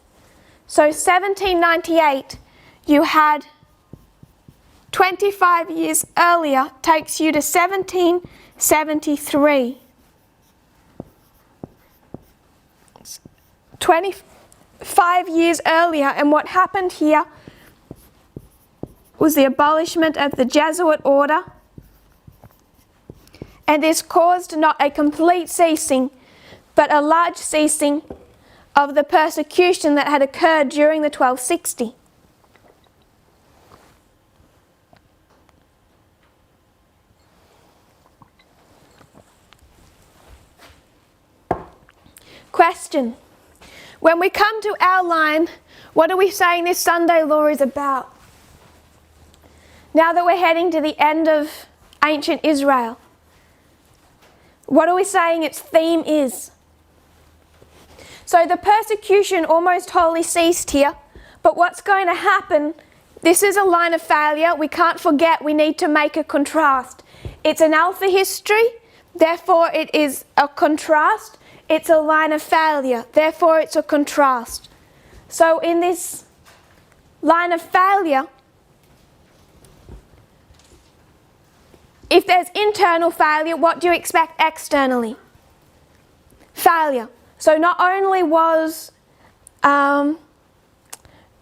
Speaker 1: So 1798, you had 25 years earlier, takes you to 1773. 25 years earlier, and what happened here was the abolishment of the Jesuit order, and this caused not a complete ceasing, but a large ceasing of the persecution that had occurred during the 1260. Question. When we come to our line, what are we saying this Sunday law is about? Now that we're heading to the end of ancient Israel, what are we saying its theme is? So the persecution almost wholly ceased here, but what's going to happen? This is a line of failure. We can't forget, we need to make a contrast. It's an alpha history, therefore it is a contrast. It's a line of failure, therefore it's a contrast. So in this line of failure, if there's internal failure, what do you expect externally? Failure. So not only were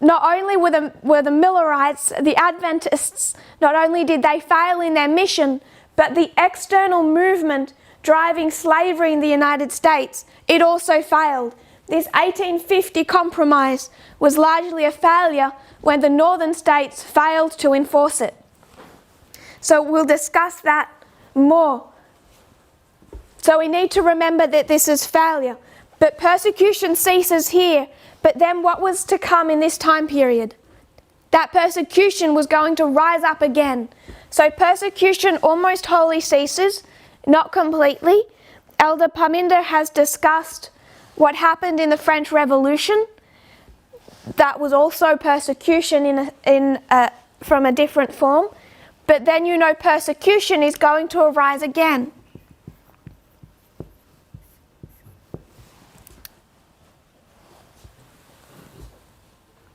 Speaker 1: the Millerites, the Adventists, not only did they fail in their mission, but the external movement driving slavery in the United States, it also failed. This 1850 compromise was largely a failure when the northern states failed to enforce it. So we'll discuss that more. So we need to remember that this is failure. But persecution ceases here. But then what was to come in this time period? That persecution was going to rise up again. So persecution almost wholly ceases, not completely. Elder Parminder has discussed what happened in the French Revolution. That was also persecution from a different form. But then you know persecution is going to arise again.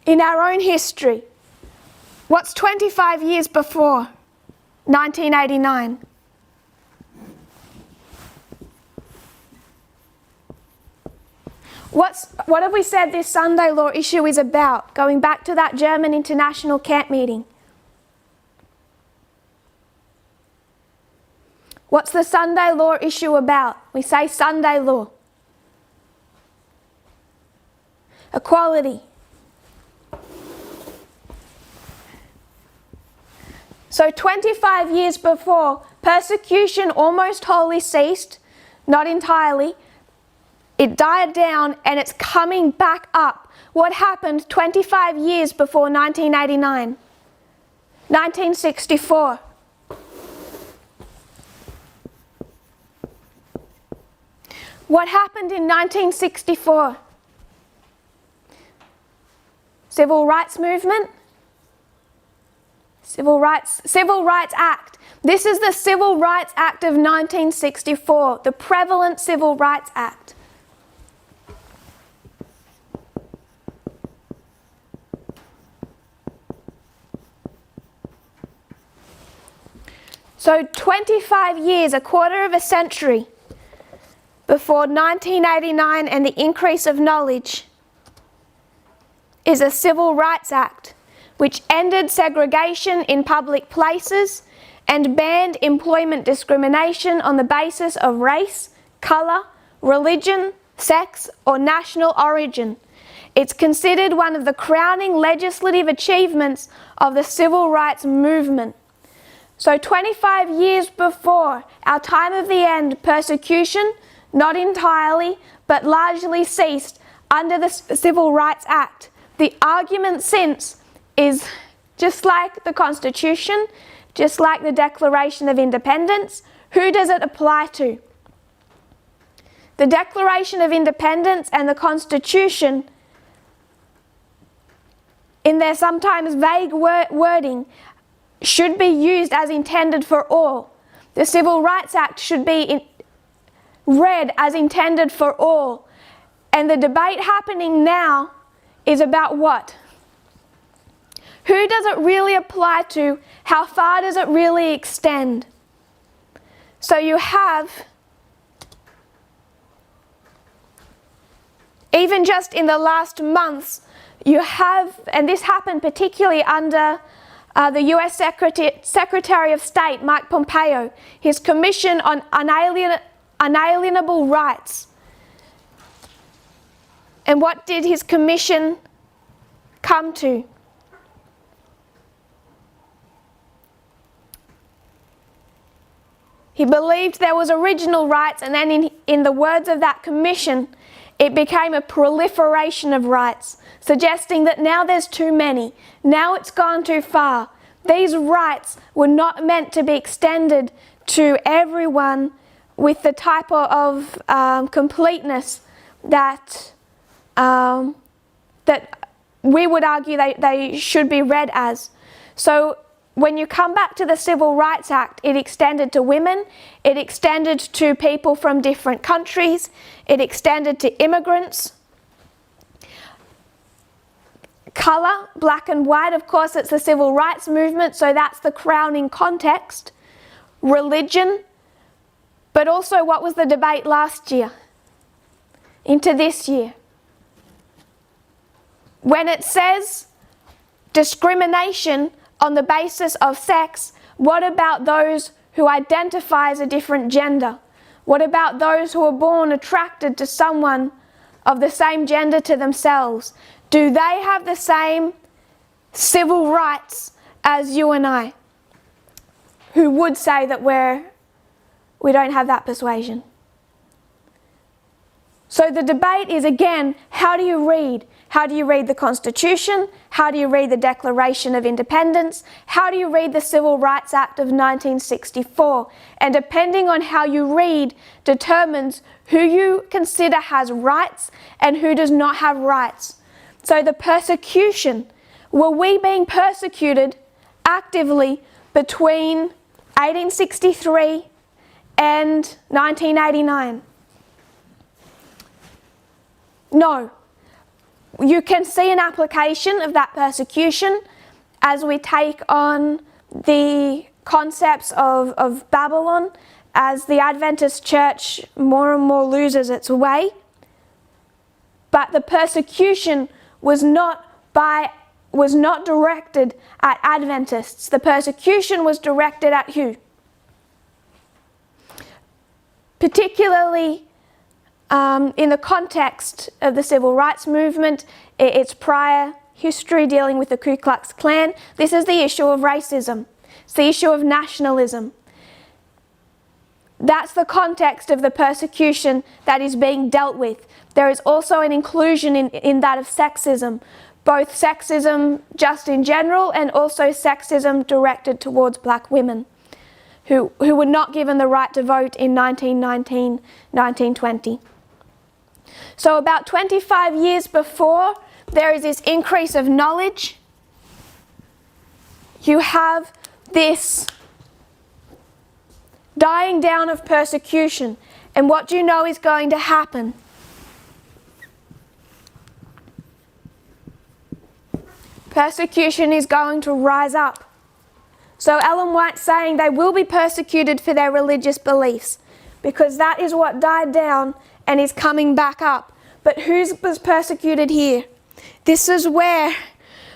Speaker 1: In our own history, what's 25 years before 1989? What have we said this Sunday law issue is about? Going back to that German international camp meeting. What's the Sunday law issue about? We say Sunday law. Equality. So 25 years before, persecution almost wholly ceased, not entirely. It died down and it's coming back up. What happened 25 years before 1989? 1964. What happened in 1964? Civil rights movement? Civil Rights Act. This is the Civil Rights Act of 1964, the prevalent Civil Rights Act. So 25 years, a quarter of a century before 1989 and the increase of knowledge is a Civil Rights Act which ended segregation in public places and banned employment discrimination on the basis of race, colour, religion, sex, or national origin. It's considered one of the crowning legislative achievements of the civil rights movement. So 25 years before our time of the end, persecution, not entirely, but largely ceased under the Civil Rights Act. The argument since is just like the Constitution, just like the Declaration of Independence, who does it apply to? The Declaration of Independence and the Constitution, in their sometimes vague wording, should be used as intended for all. The Civil Rights Act should be read as intended for all. And the debate happening now is about what? Who does it really apply to? How far does it really extend? So you have, even just in the last months, you have, and this happened particularly under the US Secretary of State, Mike Pompeo, his Commission on Unalienable Rights. And what did his commission come to? He believed there was original rights, and then in the words of that commission, it became a proliferation of rights, suggesting that now there's too many. Now it's gone too far. these rights were not meant to be extended to everyone with the type of completeness that we would argue they should be read as. So when you come back to the Civil Rights Act, it extended to women, it extended to people from different countries, it extended to immigrants. Colour, black and white, of course it's the civil rights movement, so that's the crowning context. Religion, but also what was the debate last year into this year? When it says discrimination on the basis of sex, what about those who identify as a different gender? What about those who are born attracted to someone of the same gender to themselves? Do they have the same civil rights as you and I, who would say that we don't have that persuasion? So the debate is, again, how do you read? How do you read the Constitution? How do you read the Declaration of Independence? How do you read the Civil Rights Act of 1964? And depending on how you read determines who you consider has rights and who does not have rights. So the persecution, were we being persecuted actively between 1863 and 1989? No. You can see an application of that persecution as we take on the concepts of Babylon, as the Adventist church more and more loses its way. But the persecution was not directed at Adventists. The persecution was directed at who? Particularly in the context of the civil rights movement, its prior history dealing with the Ku Klux Klan. This is the issue of racism. It's the issue of nationalism. That's the context of the persecution that is being dealt with. There is also an inclusion in that of sexism, both sexism just in general and also sexism directed towards black women who were not given the right to vote in 1919, 1920. So about 25 years before there is this increase of knowledge, you have this dying down of persecution. And what do you know is going to happen? Persecution is going to rise up. So Ellen White's saying they will be persecuted for their religious beliefs, because that is what died down and is coming back up. But who was persecuted here? This is where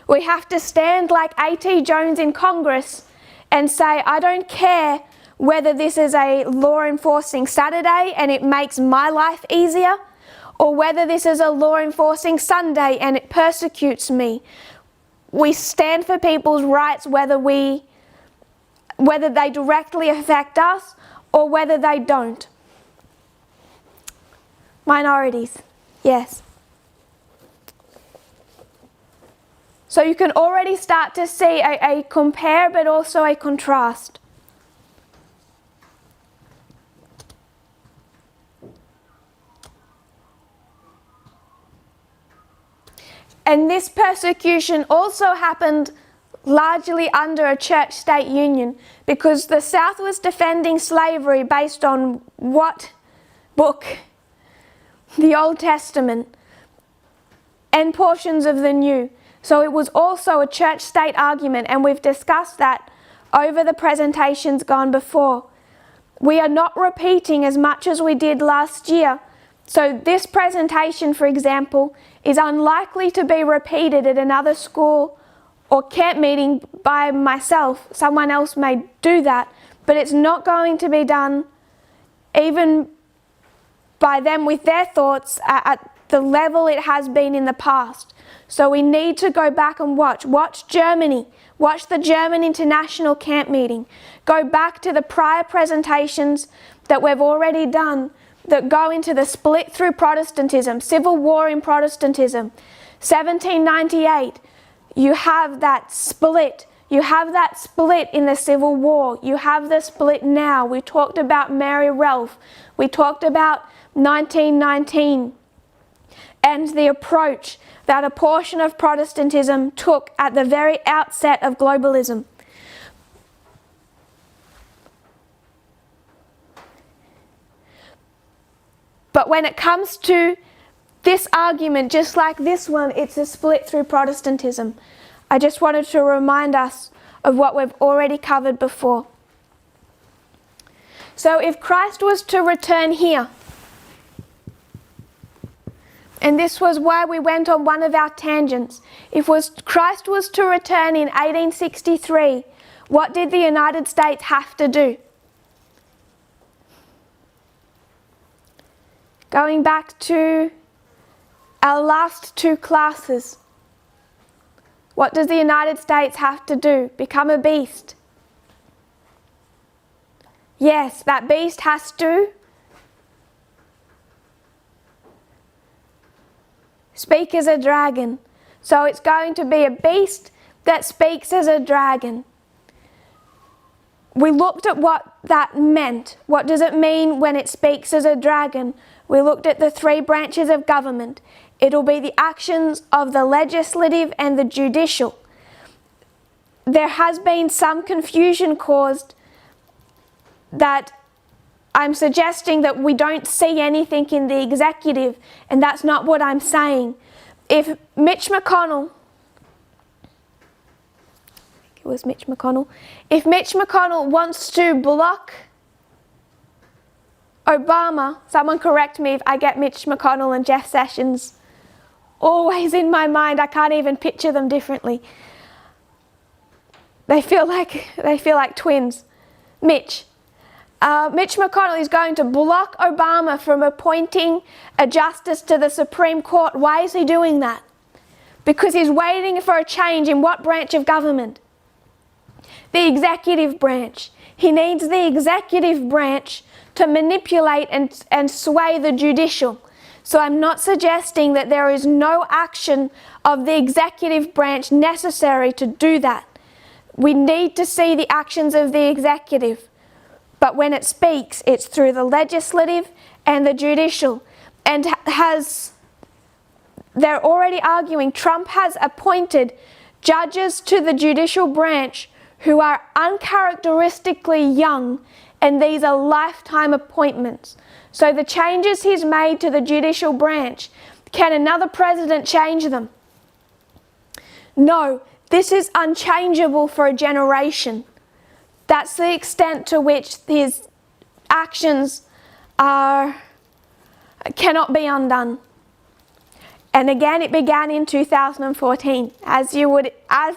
Speaker 1: we have to stand like A.T. Jones in Congress and say, I don't care whether this is a law enforcing Saturday and it makes my life easier, or whether this is a law enforcing Sunday and it persecutes me. We stand for people's rights whether they directly affect us or whether they don't. Minorities, yes. So you can already start to see a compare but also a contrast. And this persecution also happened largely under a church-state union, because the South was defending slavery based on what book? The Old Testament and portions of the New. So it was also a church-state argument, and we've discussed that over the presentations gone before. We are not repeating as much as we did last year. So this presentation, for example, is unlikely to be repeated at another school or camp meeting by myself. Someone else may do that, but it's not going to be done even by them with their thoughts at the level it has been in the past. So we need to go back and watch Germany, watch the German International Camp Meeting, go back to the prior presentations that we've already done that go into the split through Protestantism, civil war in Protestantism. 1798, you have that split. You have that split in the Civil War. You have the split now. We talked about Mary Ralph. We talked about 1919 and the approach that a portion of Protestantism took at the very outset of globalism. But when it comes to this argument, just like this one, it's a split through Protestantism. I just wanted to remind us of what we've already covered before. So if Christ was to return here, and this was why we went on one of our tangents, if Christ was to return in 1863, what did the United States have to do? Going back to our last two classes, what does the United States have to do? Become a beast. Yes, that beast has to speak as a dragon. So it's going to be a beast that speaks as a dragon. We looked at what that meant. What does it mean when it speaks as a dragon? We looked at the three branches of government. It'll be the actions of the legislative and the judicial. There has been some confusion caused that I'm suggesting that we don't see anything in the executive, and that's not what I'm saying. If Mitch McConnell, if Mitch McConnell wants to block Obama, someone correct me if I get Mitch McConnell and Jeff Sessions always in my mind. I can't even picture them differently. They feel like twins. Mitch McConnell is going to block Obama from appointing a justice to the Supreme Court. Why is he doing that? Because he's waiting for a change in what branch of government? The executive branch. He needs the executive branch to manipulate and sway the judicial. So I'm not suggesting that there is no action of the executive branch necessary to do that. We need to see the actions of the executive. But when it speaks, it's through the legislative and the judicial. And they're already arguing, Trump has appointed judges to the judicial branch who are uncharacteristically young, and these are lifetime appointments. So the changes he's made to the judicial branch, can another president change them? No, this is unchangeable for a generation. That's the extent to which his actions cannot be undone. And again, it began in 2014, as the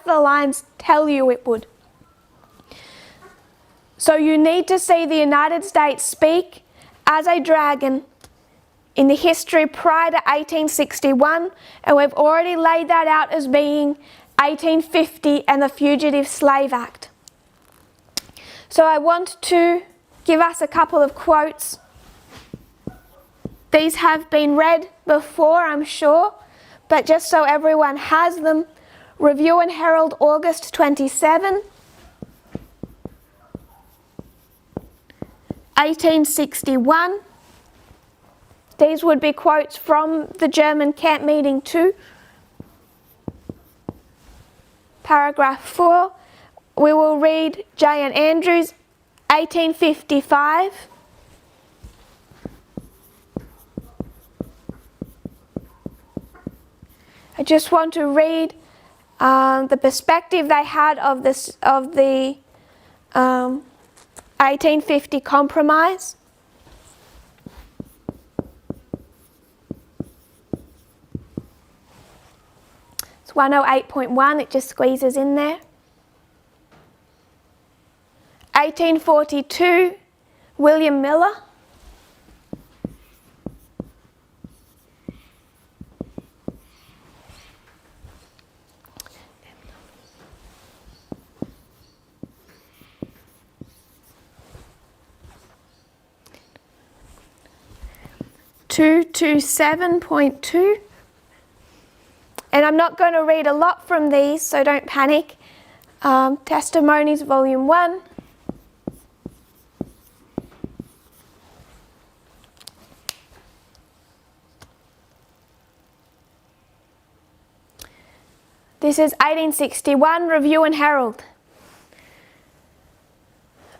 Speaker 1: lines tell you it would. So you need to see the United States speak as a dragon in the history prior to 1861, and we've already laid that out as being 1850 and the Fugitive Slave Act. So I want to give us a couple of quotes. These have been read before, I'm sure, but just so everyone has them. Review and Herald, August 27, 1861. These would be quotes from the German camp meeting too. Paragraph 4, we will read J. and Andrews, 1855. I just want to read the perspective they had of the 1850 compromise. It's 108.1, it just squeezes in there. 1842, William Miller. Two to 7.2, and I'm not going to read a lot from these, so don't panic. Testimonies, Volume 1. This is 1861, Review and Herald.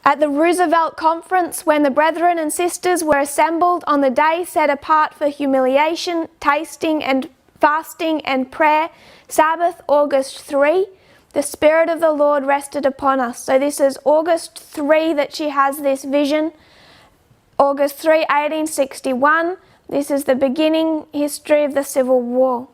Speaker 1: At the Roosevelt Conference, when the brethren and sisters were assembled on the day set apart for humiliation, tasting and fasting and prayer, Sabbath, August 3, the Spirit of the Lord rested upon us. So this is August 3 that she has this vision. August 3, 1861. This is the beginning history of the Civil War.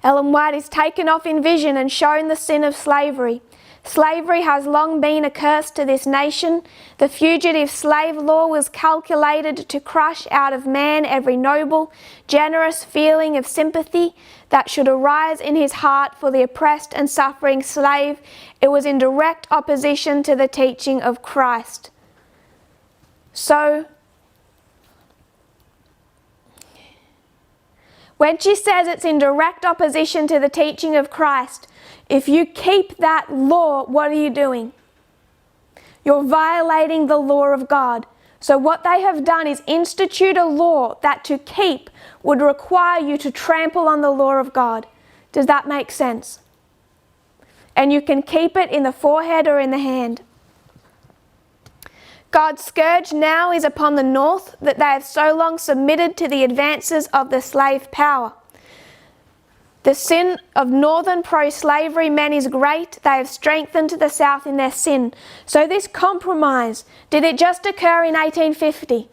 Speaker 1: Ellen White is taken off in vision and shown the sin of slavery. Slavery has long been a curse to this nation. The fugitive slave law was calculated to crush out of man every noble, generous feeling of sympathy that should arise in his heart for the oppressed and suffering slave. It was in direct opposition to the teaching of Christ. So, when she says it's in direct opposition to the teaching of Christ, if you keep that law, what are you doing? You're violating the law of God. So what they have done is institute a law that to keep would require you to trample on the law of God. Does that make sense? And you can keep it in the forehead or in the hand. God's scourge now is upon the North, that they have so long submitted to the advances of the slave power. The sin of northern pro-slavery men is great. They have strengthened the South in their sin. So this compromise, did it just occur in 1850?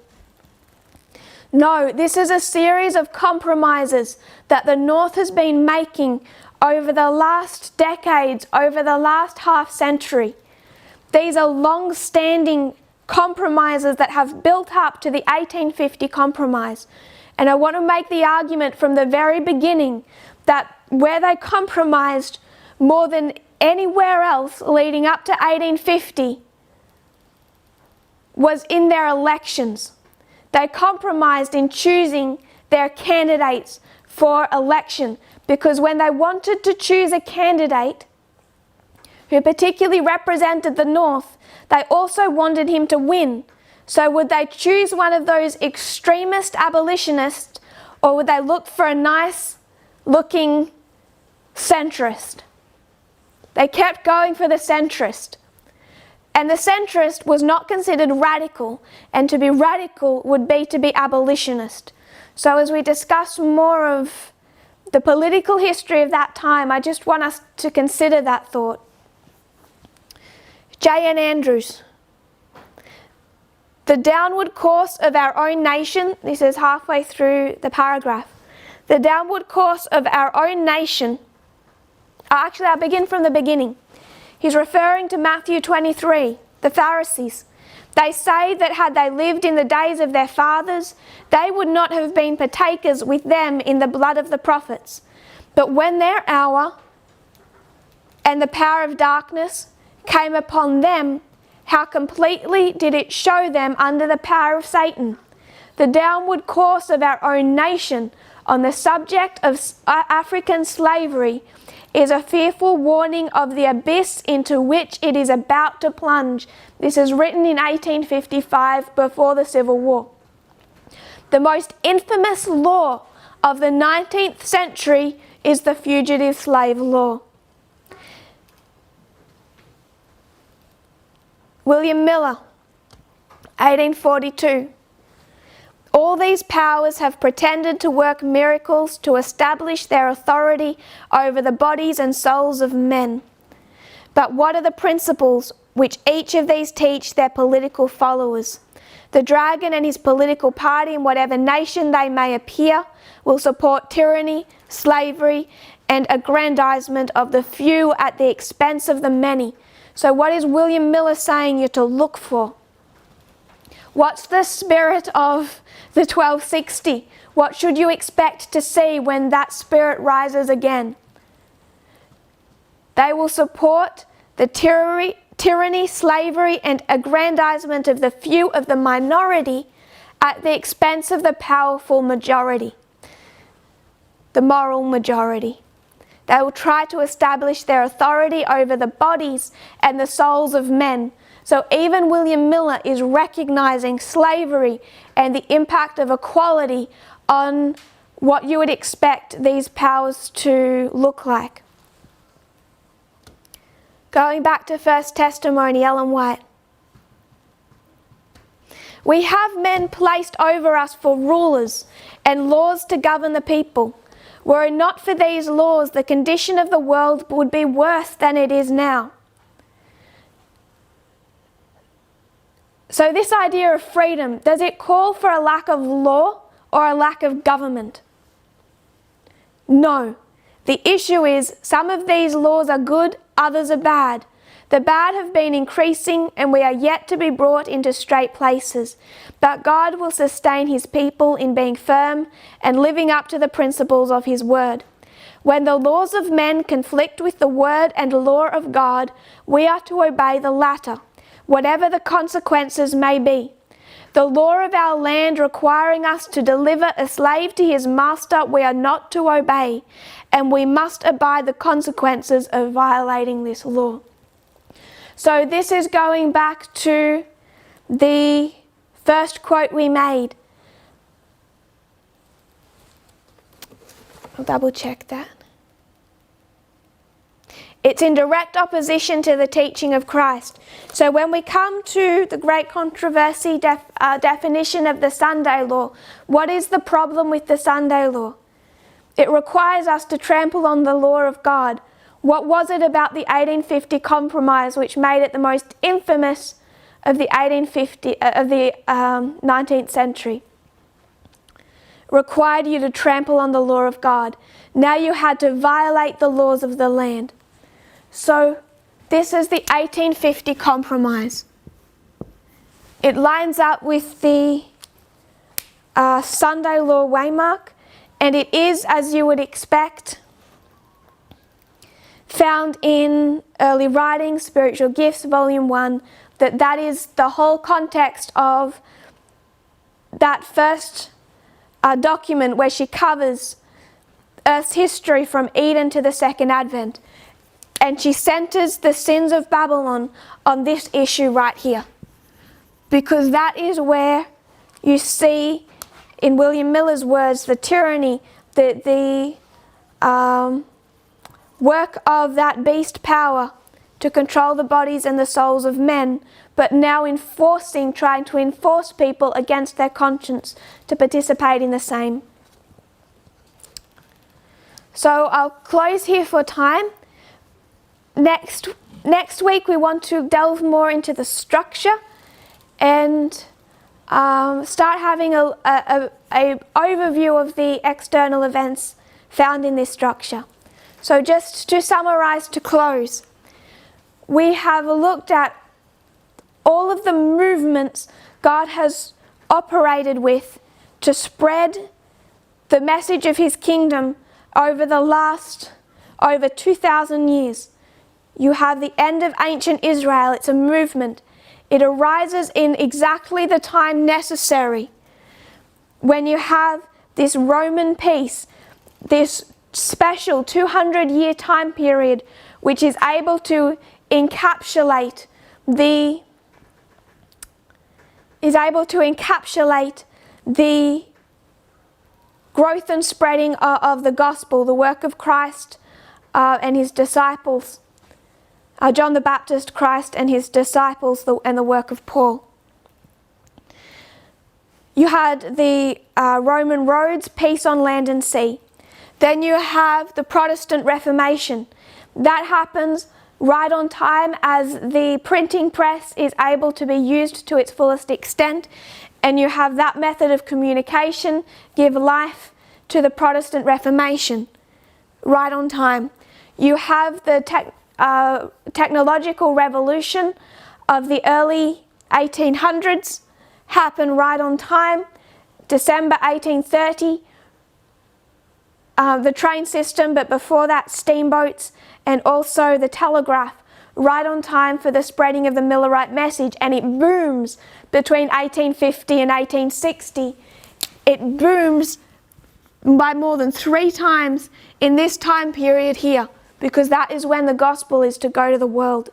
Speaker 1: No, this is a series of compromises that the North has been making over the last decades, over the last half century. These are long-standing compromises that have built up to the 1850 compromise. And I want to make the argument from the very beginning that where they compromised more than anywhere else leading up to 1850 was in their elections. They compromised in choosing their candidates for election, because when they wanted to choose a candidate who particularly represented the North, they also wanted him to win. So would they choose one of those extremist abolitionists, or would they look for a nice looking centrist? They kept going for the centrist. And the centrist was not considered radical, and to be radical would be to be abolitionist. So as we discuss more of the political history of that time, I just want us to consider that thought. J.N. Andrews. The downward course of our own nation, this is halfway through the paragraph. The downward course of our own nation, actually I'll begin from the beginning. He's referring to Matthew 23, the Pharisees. They say that had they lived in the days of their fathers, they would not have been partakers with them in the blood of the prophets. But when their hour and the power of darkness came upon them, how completely did it show them under the power of Satan. The downward course of our own nation on the subject of African slavery is a fearful warning of the abyss into which it is about to plunge. This is written in 1855, before the Civil War. The most infamous law of the 19th century is the Fugitive Slave Law. William Miller, 1842. All these powers have pretended to work miracles to establish their authority over the bodies and souls of men. But what are the principles which each of these teach their political followers? The dragon and his political party, in whatever nation they may appear, will support tyranny, slavery, and aggrandizement of the few at the expense of the many. So what is William Miller saying you're to look for? What's the spirit of the 1260? What should you expect to see when that spirit rises again? They will support the tyranny, slavery, and aggrandizement of the few of the minority at the expense of the powerful majority, the moral majority. They will try to establish their authority over the bodies and the souls of men. So even William Miller is recognizing slavery and the impact of equality on what you would expect these powers to look like. Going back to First Testimony, Ellen White. We have men placed over us for rulers and laws to govern the people. Were it not for these laws, the condition of the world would be worse than it is now. So this idea of freedom, does it call for a lack of law or a lack of government? No. The issue is some of these laws are good, others are bad. The bad have been increasing and we are yet to be brought into straight places. But God will sustain his people in being firm and living up to the principles of his word. When the laws of men conflict with the word and law of God, we are to obey the latter, whatever the consequences may be. The law of our land requiring us to deliver a slave to his master, we are not to obey, and we must abide the consequences of violating this law. So this is going back to the first quote we made. I'll double check that. It's in direct opposition to the teaching of Christ. So when we come to the great controversy definition of the Sunday law, what is the problem with the Sunday law? It requires us to trample on the law of God. What was it about the 1850 Compromise which made it the most infamous of the 19th century? Required you to trample on the law of God. Now you had to violate the laws of the land. So this is the 1850 Compromise. It lines up with the Sunday law waymark, and it is, as you would expect, found in Early Writings, Spiritual Gifts, Volume 1, that is the whole context of that first document where she covers Earth's history from Eden to the Second Advent. And she centers the sins of Babylon on this issue right here. Because that is where you see, in William Miller's words, the tyranny, the work of that beast power to control the bodies and the souls of men, but now trying to enforce people against their conscience to participate in the same. So I'll close here for time. Next week we want to delve more into the structure and start having a overview of the external events found in this structure. So just to summarize, to close, we have looked at all of the movements God has operated with to spread the message of his kingdom over the last over 2,000 years. You have the end of ancient Israel. It's a movement. It arises in exactly the time necessary when you have this Roman peace, this special 200-year time period which is able to encapsulate the growth and spreading of the gospel, the work of Christ and his disciples. John the Baptist, Christ and his disciples, and the work of Paul. You had the Roman roads, peace on land and sea. Then you have the Protestant Reformation. That happens right on time as the printing press is able to be used to its fullest extent, and you have that method of communication give life to the Protestant Reformation right on time. You have the technological revolution of the early 1800s happen right on time. December 1830, the train system, but before that steamboats, and also the telegraph right on time for the spreading of the Millerite message, and it booms between 1850 and 1860. It booms by more than 3 times in this time period here, because that is when the gospel is to go to the world.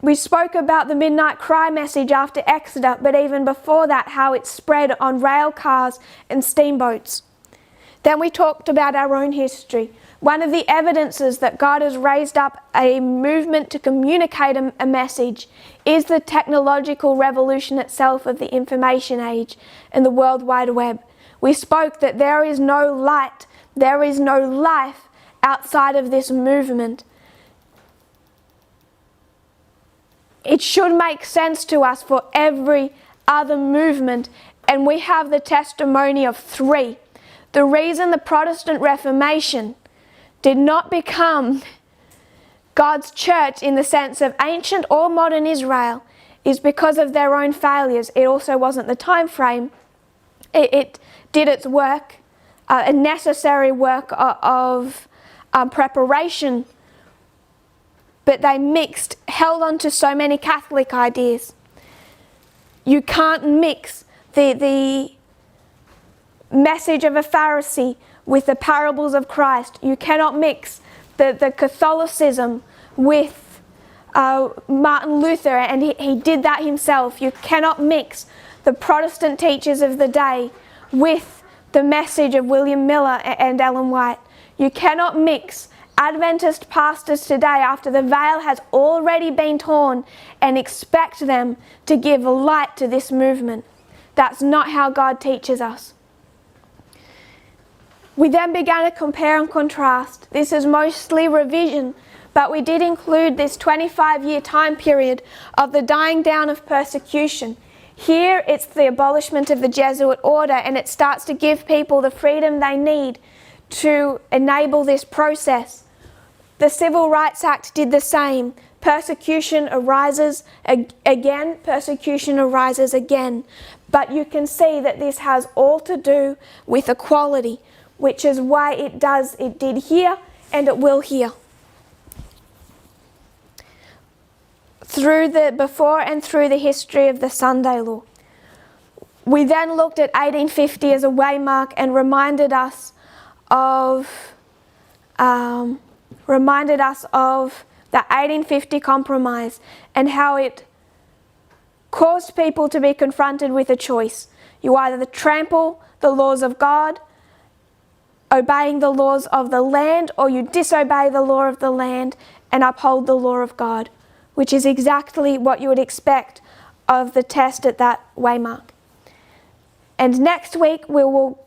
Speaker 1: We spoke about the midnight cry message after Exodus, but even before that, how it spread on rail cars and steamboats. Then we talked about our own history. One of the evidences that God has raised up a movement to communicate a message is the technological revolution itself of the information age and the World Wide Web. We spoke that there is no light, there is no life outside of this movement. It should make sense to us for every other movement, and we have the testimony of 3. The reason the Protestant Reformation did not become God's church in the sense of ancient or modern Israel is because of their own failures. It also wasn't the time frame. It did its work, a necessary work of preparation, but they held on to so many Catholic ideas. You can't mix the message of a Pharisee with the parables of Christ. You cannot mix the Catholicism with Martin Luther, and he did that himself. You cannot mix the Protestant teachers of the day with the message of William Miller and Ellen White. You cannot mix Adventist pastors today after the veil has already been torn and expect them to give light to this movement. That's not how God teaches us. We then began to compare and contrast. This is mostly revision, but we did include this 25-year time period of the dying down of persecution. Here it's the abolishment of the Jesuit order, and it starts to give people the freedom they need to enable this process. The Civil Rights Act did the same. Persecution arises again, persecution arises again. But you can see that this has all to do with equality, which is why it did here and it will here. Before and through the history of the Sunday law. We then looked at 1850 as a waymark and reminded us of the 1850 Compromise and how it caused people to be confronted with a choice. You either trample the laws of God, obeying the laws of the land, or you disobey the law of the land and uphold the law of God, which is exactly what you would expect of the test at that waymark. And next week we will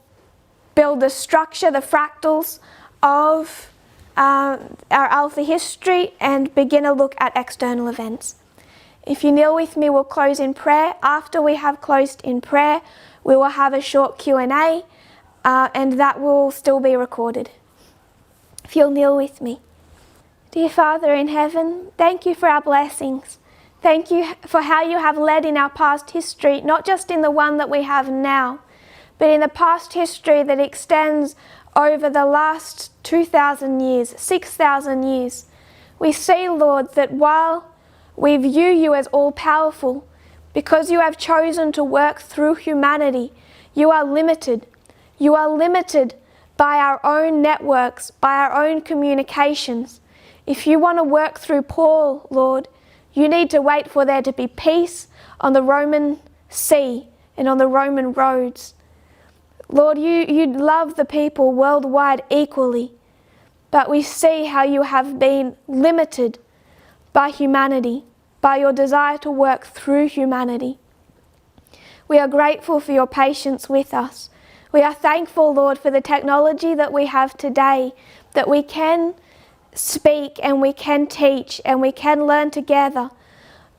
Speaker 1: build the structure, the fractals of our Alpha history and begin a look at external events. If you kneel with me, we'll close in prayer. After we have closed in prayer, we will have a short Q&A, and that will still be recorded. If you'll kneel with me. Dear Father in heaven, thank you for our blessings. Thank you for how you have led in our past history, not just in the one that we have now, but in the past history that extends over the last 2,000 years, 6,000 years. We see, Lord, that while we view you as all-powerful, because you have chosen to work through humanity, you are limited. You are limited by our own networks, by our own communications. If you want to work through Paul, Lord, you need to wait for there to be peace on the Roman sea and on the Roman roads. Lord, you love the people worldwide equally, but we see how you have been limited by humanity, by your desire to work through humanity. We are grateful for your patience with us. We are thankful, Lord, for the technology that we have today, that we can speak and we can teach and we can learn together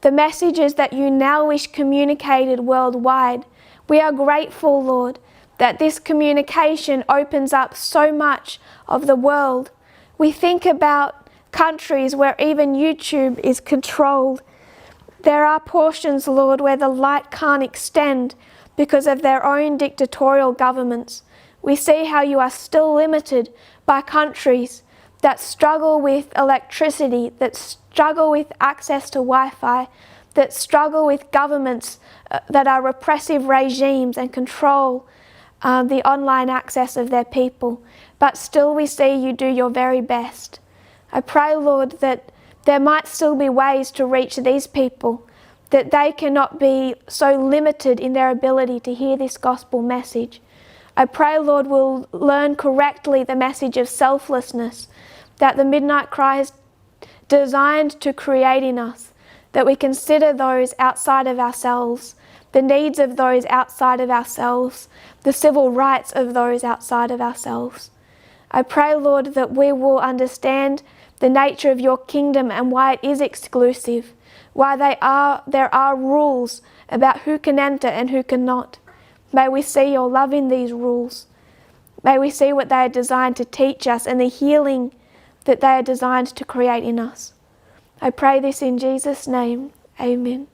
Speaker 1: the messages that you now wish communicated worldwide. We are grateful, Lord, that this communication opens up so much of the world. We think about countries where even YouTube is controlled. There are portions, Lord, where the light can't extend because of their own dictatorial governments. We see how you are still limited by countries that struggle with electricity, that struggle with access to Wi-Fi, that struggle with governments that are repressive regimes and control the online access of their people. But still we see you do your very best. I pray, Lord, that there might still be ways to reach these people, that they cannot be so limited in their ability to hear this gospel message. I pray, Lord, we'll learn correctly the message of selflessness that the Midnight Cry is designed to create in us, that we consider those outside of ourselves, the needs of those outside of ourselves, the civil rights of those outside of ourselves. I pray, Lord, that we will understand the nature of your kingdom and why it is exclusive, why there are rules about who can enter and who cannot. May we see your love in these rules. May we see what they are designed to teach us and the healing that they are designed to create in us. I pray this in Jesus' name. Amen.